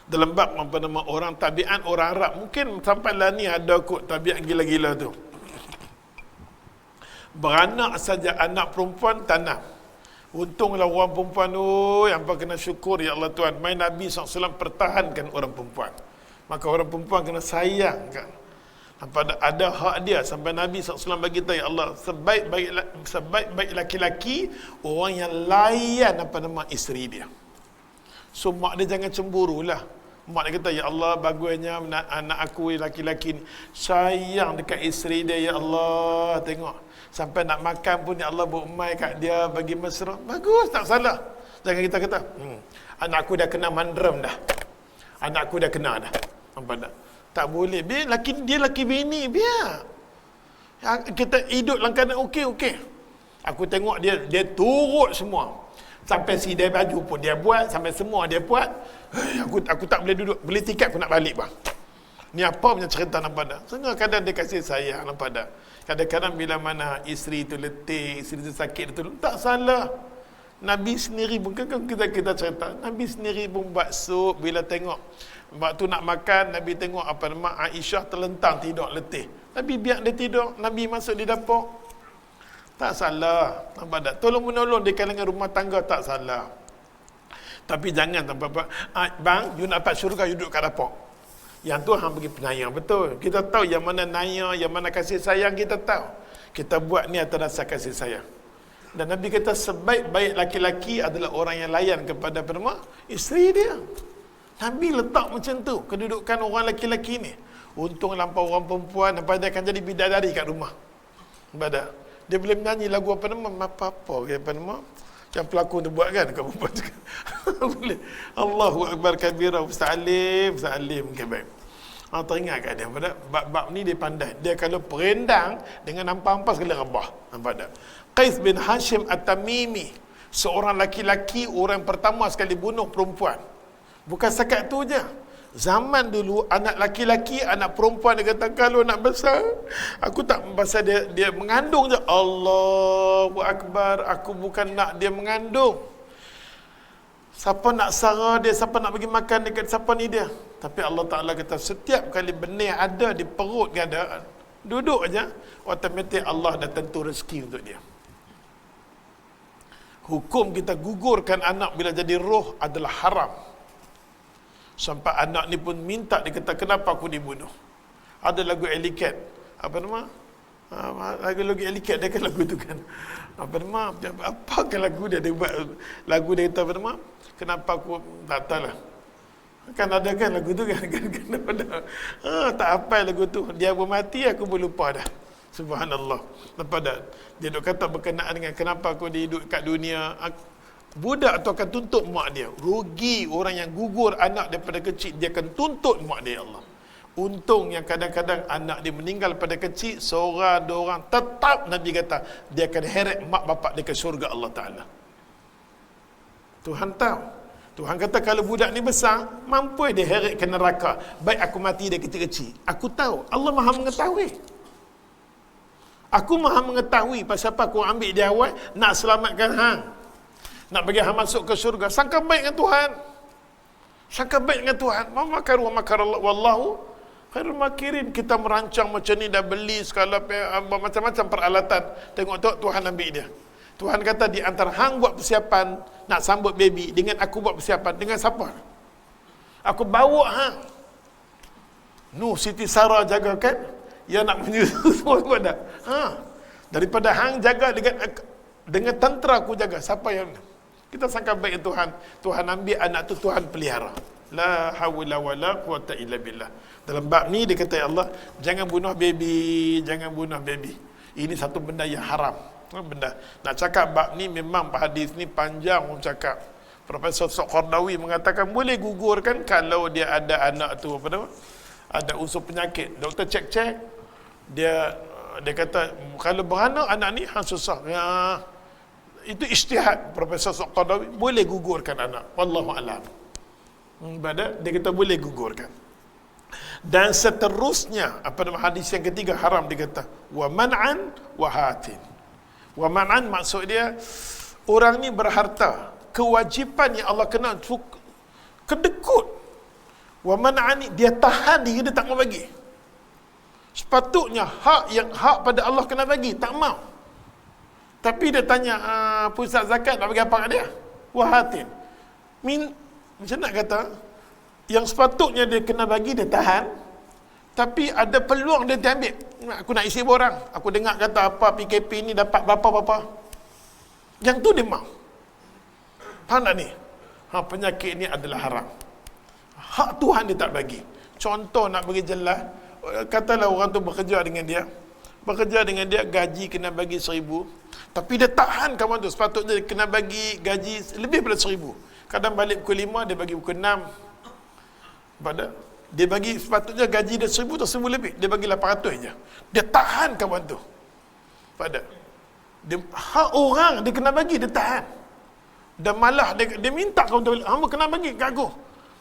Dalam bab apa nama orang tabiat orang Arab, mungkin sampai lah ni ada kot tabiat gila-gila tu. Beranak saja anak perempuan tanam. Untunglah orang perempuan tu yang kena syukur ya Allah Tuhan. Mai Nabi SAW pertahankan orang perempuan. Maka orang perempuan kena sayang kan. Ada hak dia sampai Nabi SAW bagi tahu ya Allah, sebaik-baik laki-laki orang yang layan isteri dia. So mak dia jangan cemburulah. Mak dia kata, ya Allah bagusnya anak aku laki-laki ni sayang dekat isteri dia ya Allah. Tengok sampai nak makan pun ya Allah berumai kat dia, bagi mesra. Bagus, tak salah. Jangan kita kata anak aku dah kena mandram dah, anak aku dah kena dah. Nampak tak? Tak boleh. Biar dia laki bini, biar kita hidup dalam keadaan okey. Aku tengok dia turut semua. Sampai sidai baju pun dia buat, sampai semua dia buat. Aku tak boleh duduk, beli tiket pun nak balik bang. Ni apa punya cerita, nampak tak? Setengah kadang dia kasih sayang, nampak tak? Kadang-kadang bila mana isteri tu letih, isteri tu sakit tu, tak salah. Nabi sendiri pun kan kita cerita, Nabi sendiri pun buat sup. Bila tengok waktu nak makan, Nabi tengok Aisyah terlentang tidur letih. Nabi biar dia tidur, Nabi masuk di dapur. Tak salah. Nampak tak? Tolong-menolong di kalangan rumah tangga tak salah. Tapi jangan apa-apa. Bang, you nak dapat syurga, you duduk kat dapur. Yang tu hang bagi penyayang betul. Kita tahu yang mana naya, yang mana kasih sayang, kita tahu. Kita buat ni atas dasar kasih sayang. Dan Nabi kata sebaik-baik laki-laki adalah orang yang layan kepada isteri dia. Nabi letak macam tu kedudukan orang laki-laki ni. Untung lampau orang perempuan, nampak dia akan jadi bidadari kat rumah. Nampak tak? Dia boleh menyanyi lagu apa-apa yang pelakon tu buat kan, dekat perempuan juga. Boleh. Allahu Akbar kabira, Ustaz Alim ke baik. Teringat kat dia, bab ni dia pandai. Dia kalau perendang dengan nampak-nampak sekali rebah. Nampak tak? Qais bin Hashim At-Tamimi, seorang laki-laki, orang pertama sekali bunuh perempuan. Bukan setakat tu je. Zaman dulu anak laki-laki, anak perempuan dia kata kalau nak besar, aku tak pasal dia mengandung je. Allahu akbar, aku bukan nak dia mengandung. Siapa nak sara dia, siapa nak bagi makan dekat siapa ni dia. Tapi Allah Taala kata setiap kali benih ada di perut dia ada, duduk aja, automatik Allah dah tentu rezeki untuk dia. Hukum kita gugurkan anak bila jadi roh adalah haram. Sampai anak ni pun minta, dia kata kenapa aku dibunuh. Ada lagu Elicat, apa nama, lagu Elicat dia kan lagu tu kan, apa nama, apa kan lagu dia buat lagu dia kata apa nama, kenapa aku tak tahu lah, kan ada kan lagu tu kan tak apa lagu tu, dia pun mati aku pun lupa dah. Subhanallah. Lepas dah dia duk kata berkenaan dengan kenapa aku hidup kat dunia. Budak tu akan tuntut mak dia. Rugi orang yang gugur anak daripada kecil, dia akan tuntut mak dia, Allah. Untung yang kadang-kadang anak dia meninggal pada kecil, seorang dua orang, tetap Nabi kata dia akan heret mak bapak dia ke syurga Allah Ta'ala. Tuhan tahu. Tuhan kata kalau budak ni besar, mampu dia heret ke neraka. Baik aku mati dia kecil-kecil. Aku tahu. Allah Maha mengetahui. Aku Maha mengetahui pasal apa aku ambil dia awal nak selamatkan hang. Nak bagi hang masuk ke syurga. Sangka baik dengan Tuhan. Sangka baik dengan Tuhan. Ma makaru wa makar Allah wallahu khairul makirin. Kita merancang macam ni, dah beli segala macam-macam peralatan. Tengok Tuhan ambil dia. Tuhan kata di antara hang buat persiapan nak sambut baby dengan aku buat persiapan dengan siapa? Aku bawa hang. Siti Sarah jaga kan? Ya nak menyusu semua pada. Daripada hang jaga dengan tentera aku jaga. Siapa yang kita sangka baik Tuhan. Tuhan ambil anak tu, Tuhan pelihara. La haula wala quwata illa billah. Dalam bab ni dia kata ya Allah, jangan bunuh baby, jangan bunuh baby. Ini satu benda yang haram. Benda nak cakap bab ni memang hadis ni panjang orang cakap. Profesor Qardawi mengatakan boleh gugurkan kalau dia ada anak tu apa nama? Ada unsur penyakit. Doktor cek-cek, dia kata kalau beranak anak ni susah. Ya, itu ijtihad Profesor Qardawi, boleh gugurkan anak. Wallahu a'lam. Dia kata boleh gugurkan. Dan seterusnya apa nama hadis yang ketiga haram, dia kata wa man'an wa hatin. Wa man'an maksud dia orang ni berharta, kewajipan yang Allah kena kedekut. Wa man'an dia tahan diri, dia tak mau bagi. Sepatutnya hak pada Allah kena bagi, tak mau. Tapi dia tanya pusat zakat nak bagi apa kat dia? Wahatin. Macam nak kata, yang sepatutnya dia kena bagi dia tahan, tapi ada peluang dia ambil. Aku nak isi borang, aku dengar kata apa PKP ni dapat berapa-berapa. Yang tu dia mau. Faham tak ni? Penyakit ni adalah haram. Hak Tuhan dia tak bagi. Contoh nak bagi jelas, katalah orang tu bekerja dengan dia, gaji kena bagi 1,000, tapi dia tahan kawan tu, sepatutnya dia kena bagi gaji lebih daripada 1,000. Kadang balik pukul 5, dia bagi pukul 6. Dia bagi sepatutnya gaji dia 1,000 atau 1,000 lebih, dia bagi 800 je. Dia tahan kawan tu. Hak orang dia kena bagi, dia tahan. Dan malah dia minta kawan tu, hamba kena bagi kat aku.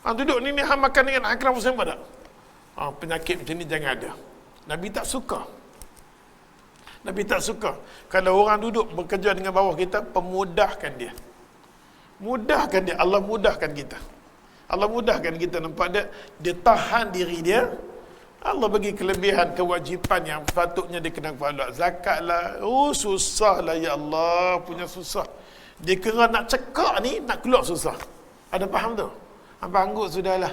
Duduk ni hang makan dengan akram Hussein pada. Penyakit macam ni jangan ada. Nabi tak suka. Nabi tak suka. Kalau orang duduk bekerja dengan bawah kita, pemudahkan dia. Mudahkan dia. Allah mudahkan kita. Allah mudahkan kita. Nampak dia tahan diri dia. Allah bagi kelebihan, kewajipan yang patutnya dia kena kepada zakat lah. Susah lah ya Allah, punya susah. Dia kira nak cekak ni, nak keluar susah. Ada faham tu? Apa angguk sudahlah.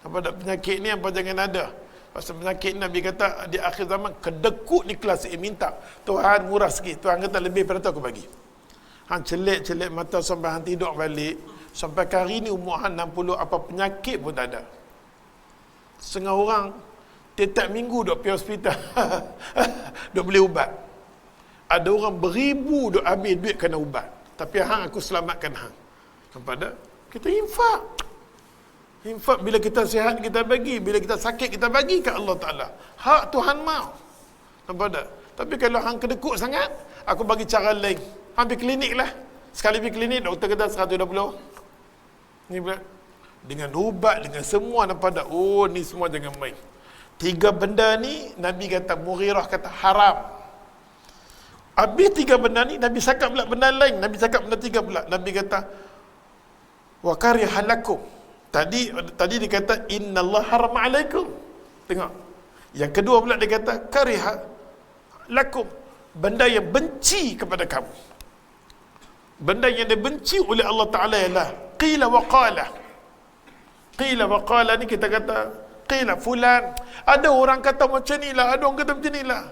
Apa ada penyakit ni, apa jangan ada. Pasal penyakit ni Nabi kata di akhir zaman, kedekut ni kelas minta. Tuhan murah sikit. Tuhan kata lebih pada tu aku bagi. Hang celik mata sampai hang tidur balik. Sampai hari ni umur hang 60, apa penyakit pun tak ada. Setengah orang tiap minggu duk pergi hospital. Duk beli ubat. Ada orang beribu duk habis duit kena ubat. Tapi hang aku selamatkan hang. Nampak tak? Kita infak. Infak bila kita sihat kita bagi, bila kita sakit kita bagi ke Allah Ta'ala. Hak Tuhan mau. Nampak tak? Tapi kalau hang kedekut sangat, aku bagi cara lain. Hang pergi klinik lah. Sekali pergi klinik, doktor kata 120. Ni dengan ubat, dengan semua, nampak tak? Oh, ni semua jangan main. 3 benda ni Nabi kata, Mughirah kata haram. Habis 3 benda ni Nabi cakap pula benda lain. Nabi cakap benda 3 pula. Nabi kata wa karihalakum. Tadi dia kata innallaha harama alaikum. Tengok. Yang kedua pula dia kata kariha lakum, benda yang benci kepada kamu. Benda yang dibenci oleh Allah Ta'ala ialah qila wa qala. Qila wa qala ni kita kata qila fulan, ada orang kata macam ni lah, ada orang kata macam ni lah.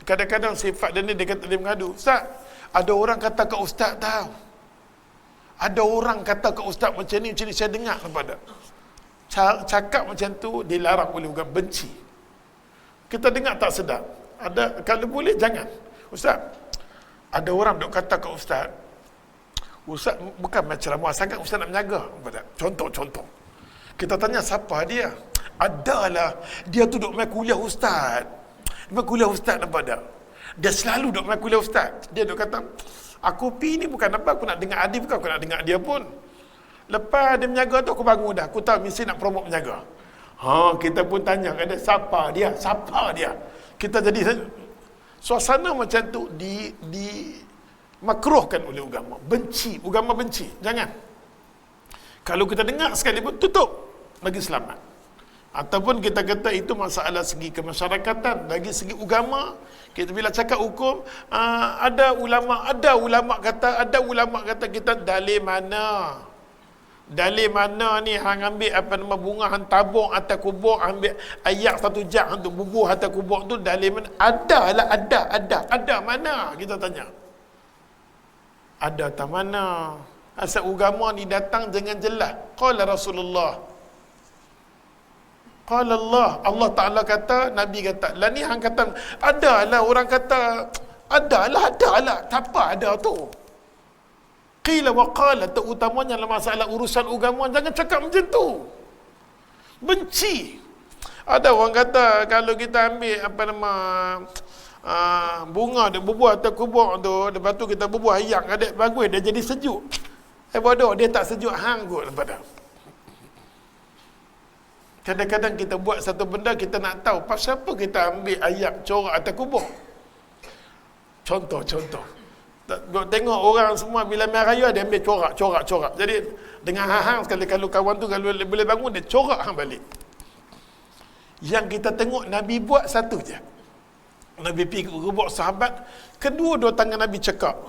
Kadang-kadang sifat dia kata, dia mengadu, Ustaz, ada orang kata ke Ustaz tahu, ada orang kata ke Ustaz macam ni, saya dengar. Nampak tak? Cakap macam tu dilarang oleh orang, benci. Kita dengar tak sedap. Ada, kalau boleh jangan. Ustaz, ada orang duk kata ke Ustaz, Ustaz bukan macam ramah sangat, Ustaz nak menjaga. Nampak tak? Contoh. Kita tanya siapa dia? Adalah, dia tu duk main kuliah Ustaz. Main kuliah Ustaz, nampak tak? Dia selalu duk main kuliah Ustaz. Dia duk kata, aku pi ni bukan apa, aku nak dengar Adi, bukan aku nak dengar dia pun. Lepas dia menjaga tu, aku bangun dah. Aku tahu mesti nak promote menjaga. Kita pun tanya kat dia, siapa dia? Kita jadi suasana macam tu makruhkan oleh agama. Agama benci. Jangan. Kalau kita dengar sekali pun, tutup, bagi selamat. Ataupun kita kata itu masalah segi kemasyarakatan, dari segi agama, kita bila cakap hukum, ada ulama kata kita dalil mana ni hang ambil apa nama bunga hang tabung atas kubur, ambil ayak 1 jam untuk bubuh atas kubur tu, dalil mana? Ada mana? Kita tanya. Ada tak mana? Asal agama ni datang jangan jelas. Qala Rasulullah, qala Allah Ta'ala kata, Nabi kata. Lah ni hang kata adalah, orang kata adalah. Tak apa ada tu. Qila wa qala, terutamanya dalam masalah urusan agama, jangan cakap macam tu. Benci. Ada orang kata kalau kita ambil apa nama bunga dia bubuh atas kubur tu, lepas tu kita bubuh ayak adik bagus, dia jadi sejuk. Bodoh, dia tak sejuk hang kot. Nampak tak? Kadang-kadang kita buat satu benda, kita nak tahu pasal apa kita ambil ayak corak atas kubur. Contoh. Tengok orang semua bila main raya dia ambil corak. Jadi dengan hang sekali, kalau kawan tu kalau boleh bangun, dia corak hang balik. Yang kita tengok Nabi buat satu je. Nabi pergi ke kubur sahabat, kedua-dua tangan Nabi cekak.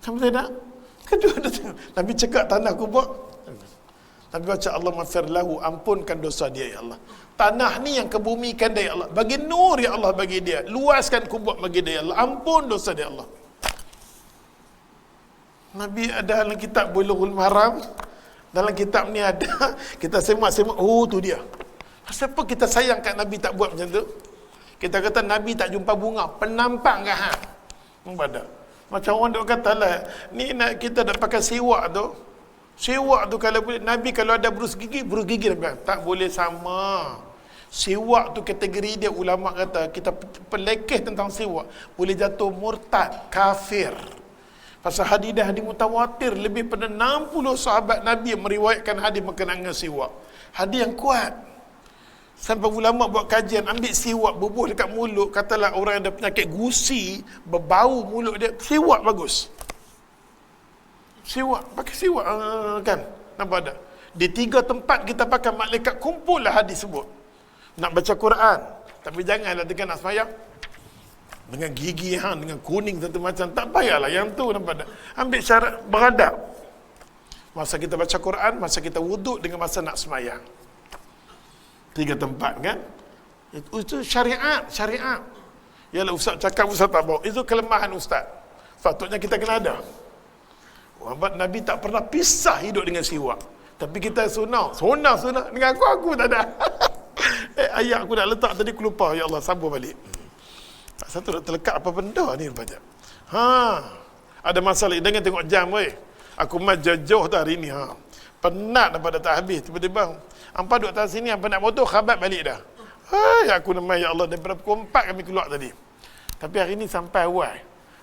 Sampai tak? Kedua-dua tangan Nabi cekak tanah kubur. Nabi baca Allah maghfir lahu, ampunkan dosa dia ya Allah. Tanah ni yang kebumikan dia ya Allah. Bagi nur ya Allah bagi dia. Luaskan kubur bagi dia ya Allah. Ampun dosa dia ya Allah. Nabi ada dalam kitab Bulughul Maram. Dalam kitab ni ada. Kita semak. Oh tu dia. Kenapa kita sayang kat Nabi tak buat macam tu? Kita kata Nabi tak jumpa bunga. Penampak ke hang? Membadak. Macam orang duk kata lah, ni nak kita dah pakai siwak tu. Siwak tu kalau boleh, Nabi kalau ada berus gigi Nabi tak boleh sama. Siwak tu kategori dia, ulama kata kita pelekeh tentang siwak, boleh jatuh murtad, kafir. Pasal hadis mutawatir, lebih pada 60 sahabat Nabi yang meriwayatkan hadis berkenaan dengan siwak. Hadis yang kuat. Sampai ulama buat kajian, ambil siwak bubuh dekat mulut, katalah orang yang ada penyakit gusi, berbau mulut dia, siwak bagus. Siwak, pakai siwak kan? Nampak tak? Di 3 tempat kita pakai, malaikat kumpul lah hadis sebut. Nak baca Quran, tapi janganlah dengan nak semayang dengan gigi dengan kuning satu macam, tak payahlah yang tu. Nampak tak? Ambil syarat beradab. Masa kita baca Quran, masa kita wuduk, dengan masa nak semayang. 3 tempat kan? Itu syariat. Yalah ustaz cakap, ustaz tak bawa. Itu kelemahan ustaz. Patutnya kita kena ada. Nabi tak pernah pisah hidup dengan siwak. Tapi kita sunnah dengan aku tak ada. Ayat aku nak letak tadi aku lupa. Ya Allah, sambung balik. Tak satu nak terlekat apa benda ni rupanya. Ada masalah. Jangan tengok jam weh. Aku jauh dah hari ni. Penat dah pada tak habis. Tiba-tiba hampa duduk atas sini, hampa nak motor, khabat balik dah. Aku nama ya Allah, daripada pukul 4 kami keluar tadi. Tapi hari ni sampai awal.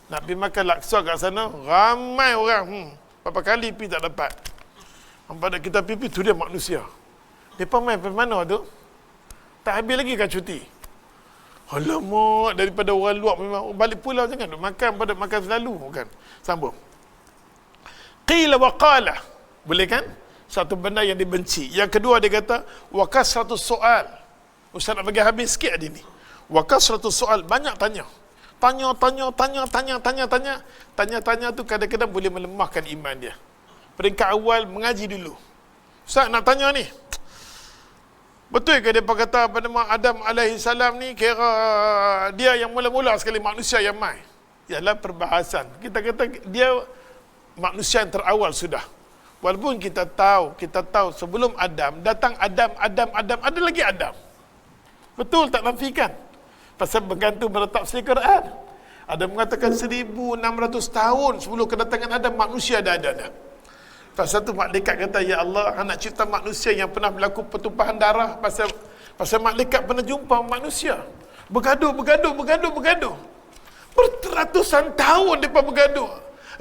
Nak pergi makan laksa kat sana, ramai orang. Berapa kali pergi tak dapat. Pada kita pipi tu dia manusia. Depa main pergi mana tu? Tak habis lagi kan cuti. Alamak, daripada orang luar memang balik pulau jangan duk makan pada makan selalu kan. Sambung. Qila wa qala. Boleh kan? Satu benda yang dibenci. Yang kedua dia kata wa kasratus soal. Ustaz nak bagi habis sikit ada ni. Wa kasratus soal, banyak tanya. Tanya tu kadang-kadang boleh melemahkan iman dia. Peringkat awal mengaji dulu. Ustaz nak tanya ni. Betul ke dia kata pada Adam alaihi salam ni kira dia yang mula-mula sekali manusia yang mai? Ialah perbahasan. Kita kata dia manusia yang terawal sudah. Walaupun kita tahu sebelum Adam datang Adam, ada lagi Adam. Betul tak nafikan? Pasal bergantung pada tafsir Quran. Ada mengatakan 1600 tahun sebelum kedatangan Adam manusia dah ada dah. Pasal tu malaikat kata, ya Allah, nak cipta manusia yang pernah berlaku pertumpahan darah. Pasal malaikat pernah jumpa manusia. Bergaduh. Berratusan tahun mereka bergaduh.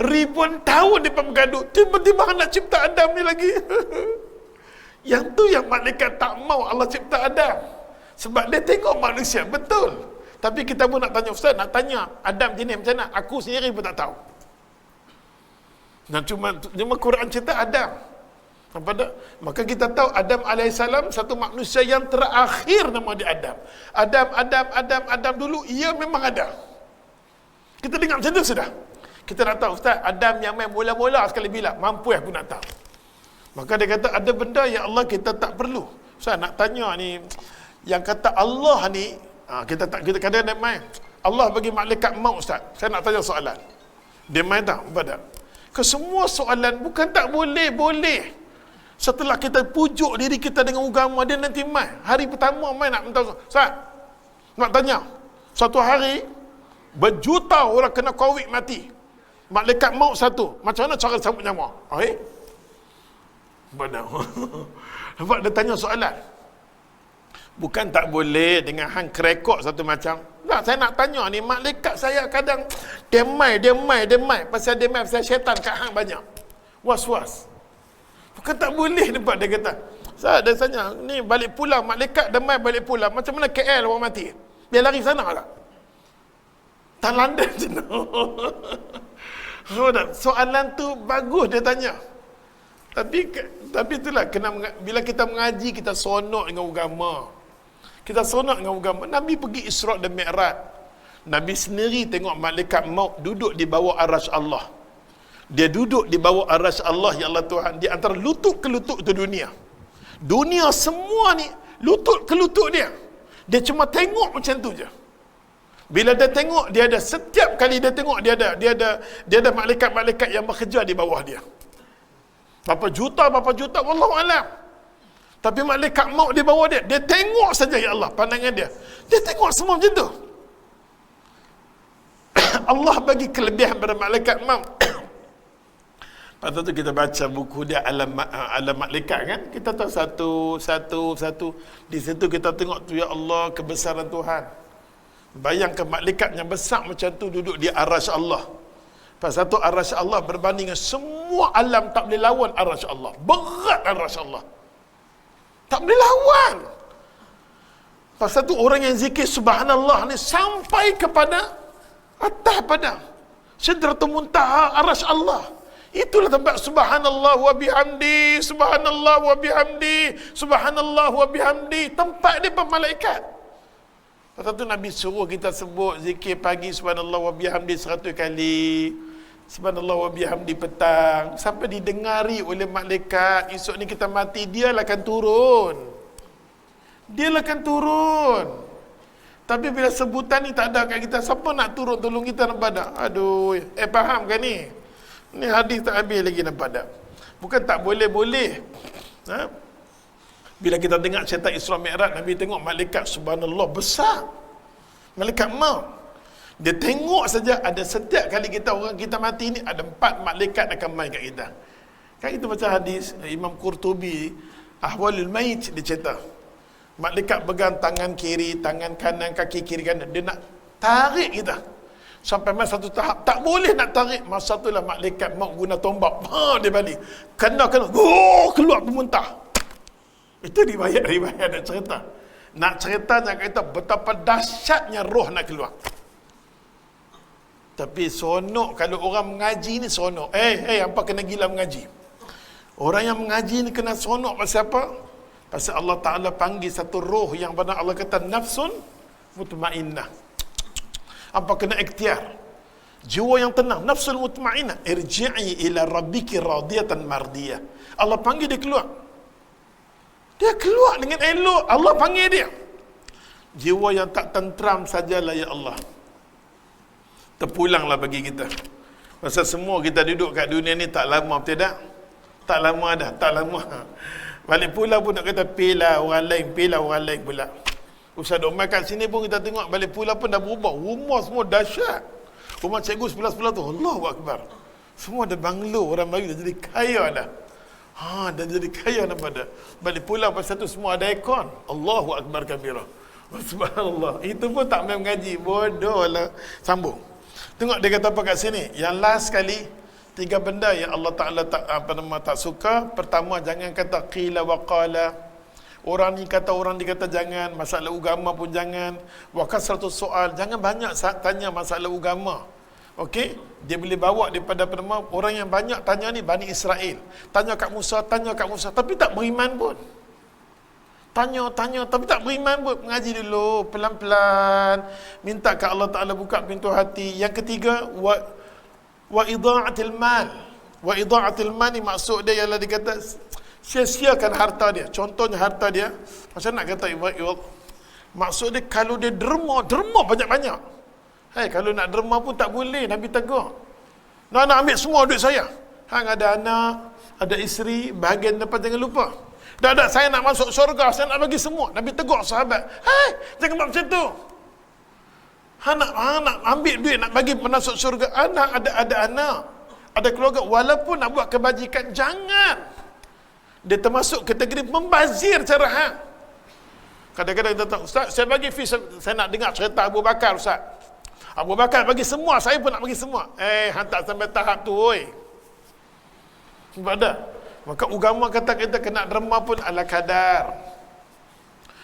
Ribuan tahun mereka bergaduh. Tiba-tiba nak cipta Adam ni lagi. Yang tu yang malaikat tak mau Allah cipta Adam. Sebab dia tengok manusia, betul. Tapi kita pun nak tanya, Ustaz, nak tanya Adam jenis macam mana? Aku sendiri pun tak tahu. Dan cuma Quran cerita Adam. Maka kita tahu Adam alaihissalam satu manusia yang terakhir nama dia Adam. Adam dulu, ia memang ada. Kita dengar macam tu sudah. Kita nak tahu, Ustaz, Adam yang main mula-mula sekali bila? Mampu aku nak tahu. Maka dia kata, ada benda yang Allah kita tak perlu. Ustaz nak tanya ni, yang kata Allah ni, kita kadang-kadang main. Allah bagi malaikat maut, Ustaz. Saya nak tanya soalan. Dia main tak? Pada kesemua soalan bukan tak boleh. Setelah kita pujuk diri kita dengan agama, dia nanti main. Hari pertama main nak minta Ustaz, nak tanya. Satu hari berjuta orang kena COVID mati. Malaikat maut satu. Macam mana cara sambut nyawa? Benar. Nampak dia tanya soalan. Bukan tak boleh dengan hang kerekok satu macam. Tak, saya nak tanya ni, malaikat saya kadang dia mai. Pasal syaitan kat hang banyak. Was-was. Bukan tak boleh, nampak dia kata. Saya dia tanya, ni balik pulang, malaikat demai balik pulang. Macam mana KL orang mati? Dia lari sana lah. Tak London je. Soalan tu bagus dia tanya. Tapi itulah, bila kita mengaji, kita sonok dengan agama. Nabi pergi Isra' dan Mi'raj. Nabi sendiri tengok malaikat maut duduk di bawah arasy Allah. Dia duduk di bawah arasy Allah, ya Allah Tuhan, di antara lutut ke lutut itu dunia. Dunia semua ni lutut ke lutut dia. Dia cuma tengok macam tu je. Bila dia tengok, dia ada, setiap kali dia tengok, dia ada malaikat-malaikat yang bekerja di bawah dia. Berapa juta, wallahu alam. Tapi malaikat maut di bawah dia, dia tengok saja, ya Allah, pandangan dia. Dia tengok semua macam tu. Allah bagi kelebihan pada malaikat maut. Lepas tu kita baca buku dia Alam Malaikat kan. Kita tahu satu. Di situ kita tengok tu, ya Allah, kebesaran Tuhan. Bayangkan malaikat yang besar macam tu duduk di arasy Allah. Pasal tu arasy Allah berbanding dengan semua alam, tak boleh lawan arasy Allah. Berat arasy Allah. Tak boleh lawan. Pasal tu orang yang zikir subhanallah ni sampai kepada atas pada Sidratul Muntaha, arasy Allah. Itulah tempat subhanallah wa bihamdi, subhanallah wa bihamdi, subhanallah wa bihamdi. Tempat dia malaikat. Pasal tu Nabi suruh kita sebut zikir pagi subhanallah wa bihamdi 100 kali. Subhanallah wa bihamdi petang. Sampai didengari oleh malaikat. Esok ni kita mati, dia lah akan turun. Tapi bila sebutan ni tak ada kat kita, siapa nak turun tolong kita, nampak tak? Aduh, faham kan ni? Ni hadis tak habis lagi, nampak tak? Bukan tak boleh. Bila kita dengar cerita Isra Mi'raj, Nabi tengok malaikat subhanallah besar. Malaikat maut. Dia tengok saja, ada setiap kali kita mati ni, ada 4 malaikat akan main kat kita. Kan kita baca hadis Imam Qurtubi, Ahwalul Mayit, dia cerita. Malaikat pegang tangan kiri, tangan kanan, kaki kiri kanan. Dia nak tarik kita. Sampai masa satu tahap tak boleh nak tarik. Masa itulah malaikat maut guna tombak. Dia balik. Kena. Keluar pemuntah. Itu riwayat nak cerita. Nak cerita nak kata betapa dahsyatnya roh nak keluar. Tapi sonok kalau orang mengaji ni sonok. Hampa kena gila mengaji. Orang yang mengaji ni kena sonok pasal apa? Pasal Allah Ta'ala panggil satu roh yang benar Allah kata nafsun mutmainnah. Hampa kena ikhtiar. Jiwa yang tenang, nafsul mutmainnah. Irji'i ila rabbiki radiyatan mardiyah. Allah panggil dia keluar. Dia keluar dengan elok. Allah panggil dia. Jiwa yang tak tentram sajalah ya Allah. Terpulanglah bagi kita. Pasal semua kita duduk kat dunia ni tak lama, betul tak? Tak lama dah, tak lama. Balik pula pun nak kata pilih orang lain pula. Ustaz Omar kat sini pun kita tengok balik pula pun dah berubah. Rumah semua dahsyat. Rumah cikgu sebelah-sebelah tu, Allahu Akbar. Semua ada banglo, orang Melayu dah jadi kaya dah. Dah jadi kaya nampak dah. Balik pula pasal tu semua ada aircon. Allahu Akbar kabirah. Subhanallah. Itu pun tak main mengaji. Bodoh lah. Sambung. Tengok dia kata apa kat sini. Yang last sekali, 3 benda yang Allah Ta'ala tak suka. Pertama, jangan kata qila wa qala. Orang ni kata, orang dikata jangan. Masalah agama pun jangan. Wa kasratus soal. Jangan banyak tanya masalah agama. Okey? Dia boleh bawa daripada orang yang banyak tanya ni Bani Israel. Tanya kat Musa, tapi tak beriman pun. Tanya tapi tak beriman pun. Mengaji dulu pelan-pelan. Minta kat Allah Ta'ala buka pintu hati. Yang ketiga, wa idha'atil mal. Wa idha'atil mal ni maksud dia ialah dikata sia-siakan harta dia. Contohnya harta dia, macam nak kata maksud dia kalau dia derma banyak-banyak. Kalau nak derma pun tak boleh, Nabi tegur. Nak ambil semua duit saya. Hang ada anak, ada isteri, bahagian depan jangan lupa. Dah saya nak masuk syurga, saya nak bagi semua. Nabi tegur sahabat, jangan buat macam tu. Hang nak ambil duit nak bagi masuk syurga. Anak ada anak, ada keluarga, walaupun nak buat kebajikan jangan. Dia termasuk kategori membazir cara hang. Kadang-kadang kita tahu, Ustaz, saya bagi fee, saya nak dengar cerita Abu Bakar, Ustaz. Abu Bakar bagi semua, saya pun nak bagi semua. Hang tak sampai tahap tu, oi. Sebab dah. Maka agama kata kita kena derma pun ala kadar.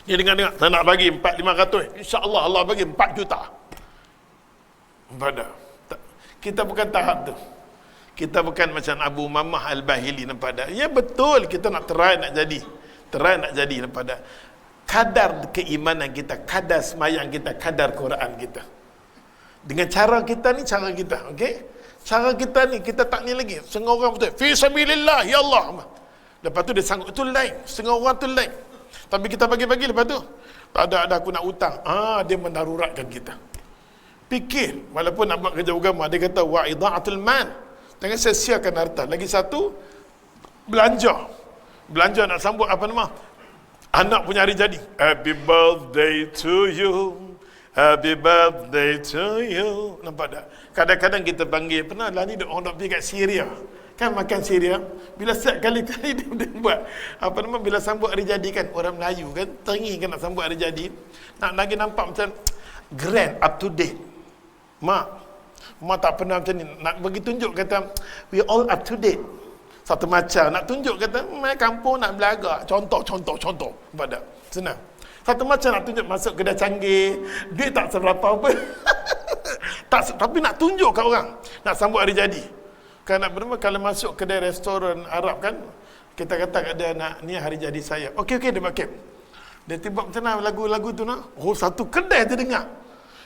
Dia dengar, saya nak bagi 4-500. InsyaAllah Allah bagi 4 juta. Sebab dah. Kita bukan tahap tu. Kita bukan macam Abu Mamah Al-Bahili, nampak tak? Ya betul, kita nak try nak jadi, nampak tak? Kadar keimanan kita, kadar semayang kita, kadar Quran kita. Dengan cara kita ni, okey? Cara kita ni, kita tak ni lagi. Setengah orang betul, fi sabilillah, ya Allah. Lepas tu dia sanggup, itu lain. Setengah orang tu lain. Tapi kita bagi-bagi lepas tu, tak ada aku nak hutang. Dia mendaruratkan kita. Fikir, walaupun nak buat kerja agama, dia kata, wa idha'atul man. Jangan sia-siakan harta. Lagi satu, belanja. Belanja nak sambut anak punya hari jadi. Happy birthday to you. Happy birthday to you. Nampak tak? Kadang-kadang kita panggil, pernah lah ni orang nak pergi kat Syria. Kan makan Syria. Bila setiap kali-kali dia buat, bila sambut hari jadi kan, orang Melayu kan, teringin kan nak sambut hari jadi. Nak lagi nampak macam grand, up to date. Mak tak pernah macam ni. Nak bagi tunjuk kata, we all up to date. Satu macam. Nak tunjuk kata, mai kampung nak belagak. Contoh. Nampak tak? Senang. Satu macam nak tunjuk masuk kedai canggih. Duit tak seberapa apa. Tapi nak tunjuk kat orang. Nak sambut hari jadi. Kalau masuk kedai restoran Arab kan, kita kata kat dia, nak ni hari jadi saya. Okey, dia pakai. Dia tiba macam mana lagu-lagu tu nak. Satu kedai tu dengar.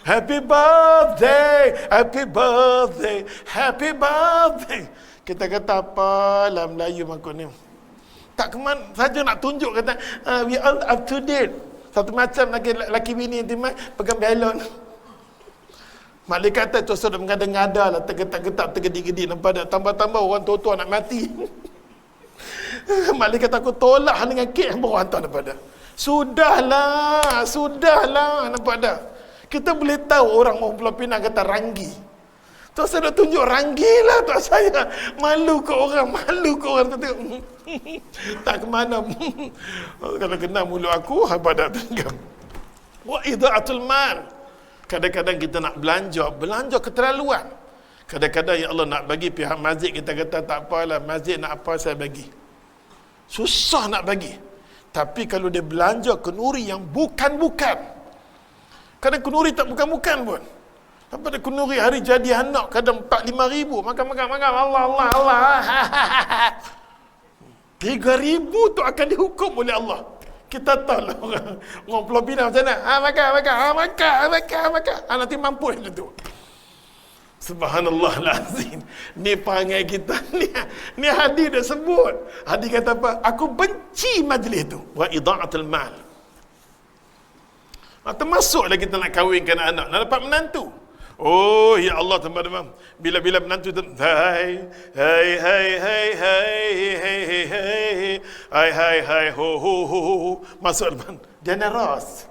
Happy birthday, happy birthday, happy birthday. Kita kata apa lah Melayu makut ni. Tak keman saja nak tunjuk kata we all up to date. Satu macam laki bini intimate pegang balon. Malaikat tu sudah mengada-ngada lah, tergetak-getak, tergedi-gedi, nampak tak? Tambah-tambah orang tua-tua nak mati. Malaikat aku tolak dengan kek yang baru hantar, nampak tak? Sudahlah, nampak tak? Kita boleh tahu orang mau Pulau Pinang kata ranggi. Tuan saya nak tunjuk ranggi lah tuan saya. Malu ke orang. Tak ke mana. Kalau kena mulut aku, apa dah tengok. Wa idha'atul mal. Kadang-kadang kita nak belanja keterlaluan. Kadang-kadang ya Allah nak bagi pihak masjid, kita kata tak apalah, masjid nak apa saya bagi. Susah nak bagi. Tapi kalau dia belanja kenuri yang bukan-bukan, kadang kenuri tak bukan-bukan pun. Apa ada kenuri hari jadi anak kadang 4-5 ribu, makan Allah 3,000 tu akan dihukum oleh Allah. Kita tahu lah orang Pulau Pinang macam mana. Makan. Nanti mampu macam tu. Subhanallah lazim. Ni perangai kita ni hadis dah sebut. Hadis kata apa? Aku benci majlis tu. Wa ida'atul mal. Termasuklah kita nak kahwinkan anak, nak dapat menantu. Oh ya Allah, teman-teman, bila menantu hai ho masuk depan dia naras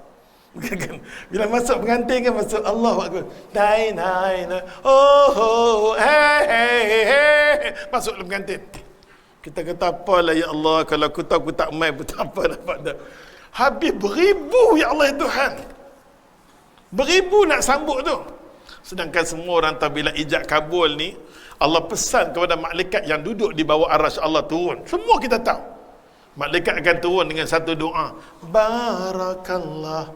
kan. Bila masuk pengantin kan masuk Allah Akbar, nai oh hey masuk dalam pengantin. Kita kata apalah ya Allah, kalau aku tahu aku tak mai pun tak apa dapat dah. Habis beribu ya Allah ya Tuhan, beribu nak sambut tu. Sedangkan semua orang tahu bila ijab kabul ni, Allah pesan kepada malaikat yang duduk di bawah arasy Allah turun. Semua kita tahu. Malaikat akan turun dengan satu doa. Barakallah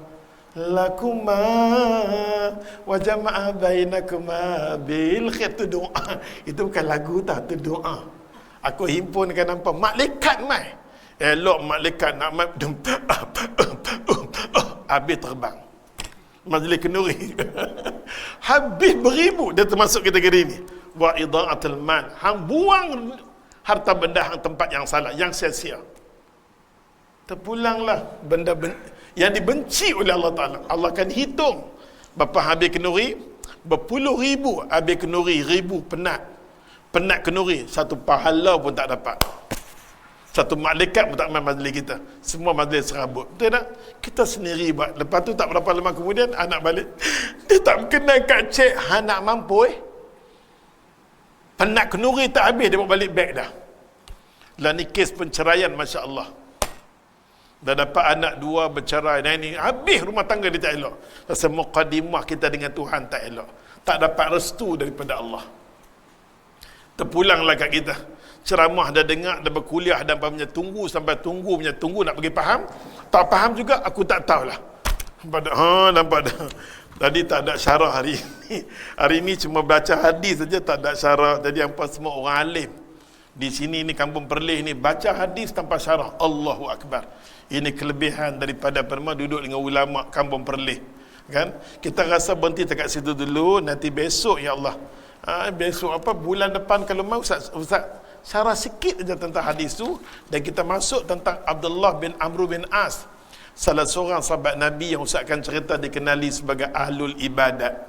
lakuma wa jama'a bainakuma bil khair. Itu doa. Itu bukan lagu tau, itu doa. Aku himpunkan nampak malaikat mai. Elok malaikat nak mai habis terbang. Majlis kenuri. Habis beribu, dia termasuk kategori ini. Wa ida'atul mal, hang buang harta benda hang tempat yang salah, yang sia-sia. Terpulanglah benda yang dibenci oleh Allah Ta'ala. Allah akan hitung. Bapa habis kenuri, berpuluh ribu habis kenuri, ribu penat kenuri, satu pahala pun tak dapat. Satu malaikat pun tak main majlis kita. Semua majlis serabut. Betul tak? Kita sendiri buat. Lepas tu tak berapa lama kemudian anak balik. Dia tak berkenan kat cik. Anak mampu penat kenuri tak habis, dia bawa balik beg dah. Lah ni kes penceraian, Masya Allah. Dah dapat anak 2 bercerai. Nah ini habis rumah tangga dia tak elok. Rasa muqaddimah kita dengan Tuhan tak elok. Tak dapat restu daripada Allah. Terpulanglah kat kita. Ceramah dah dengar, dah berkuliah, dan punya tunggu nak bagi faham. Tak faham juga, aku tak tahulah. Nampak dah. Tadi tak ada syarah hari ini. Hari ini cuma baca hadis saja, tak ada syarah. Jadi hampa semua orang alim. Di sini ni Kampung Perlis ni baca hadis tanpa syarah. Allahu Akbar. Ini kelebihan daripada perma duduk dengan ulama Kampung Perlis. Kan? Kita rasa berhenti dekat situ dulu, nanti besok ya Allah. Besok bulan depan kalau mau Ustaz syarah sikit aja tentang hadis tu, dan kita masuk tentang Abdullah bin Amr bin As, salah seorang sahabat Nabi yang Ustaz akan cerita dikenali sebagai ahlul ibadat.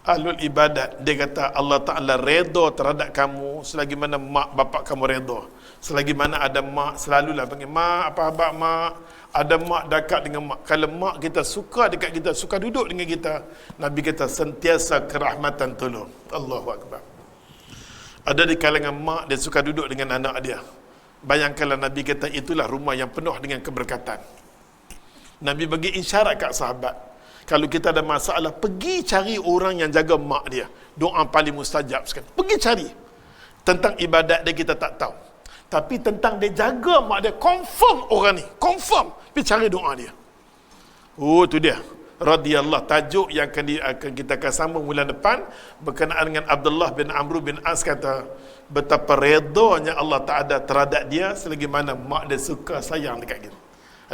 Ahlul ibadat, dia kata Allah Ta'ala redha terhadap kamu selagi mana mak bapak kamu redha. Selagi mana ada mak, selalulah panggil mak, apa abang mak, ada mak dekat dengan mak. Kalau mak kita suka dekat kita, suka duduk dengan kita, Nabi kata sentiasa kerahmatan tolong. Allahu Akbar. Ada di kalangan mak, dia suka duduk dengan anak dia. Bayangkanlah Nabi kata itulah rumah yang penuh dengan keberkatan. Nabi bagi isyarat kat sahabat, kalau kita ada masalah, pergi cari orang yang jaga mak dia. Doa paling mustajab sekali. Pergi cari. Tentang ibadat dia kita tak tahu, tapi tentang dia jaga mak dia, confirm orang ni, confirm. Pergi cari doa dia. Oh, tu dia. Radiyallahu, tajuk yang akan kita akan sambung bulan depan berkenaan dengan Abdullah bin Amr bin As, kata betapa redanya Allah Ta'ala terhadap dia selagi mana mak dia suka sayang dekat kita.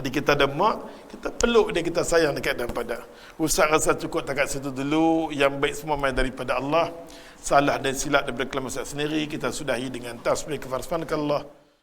Jadi kita ada mak, kita peluk dia, kita sayang dekat daripada. Ustaz rasa cukup dekat situ dulu. Yang baik semua main daripada Allah. Salah dan silap daripada kalam Ustaz sendiri kita sudahi dengan tasbih kefarsakan Allah.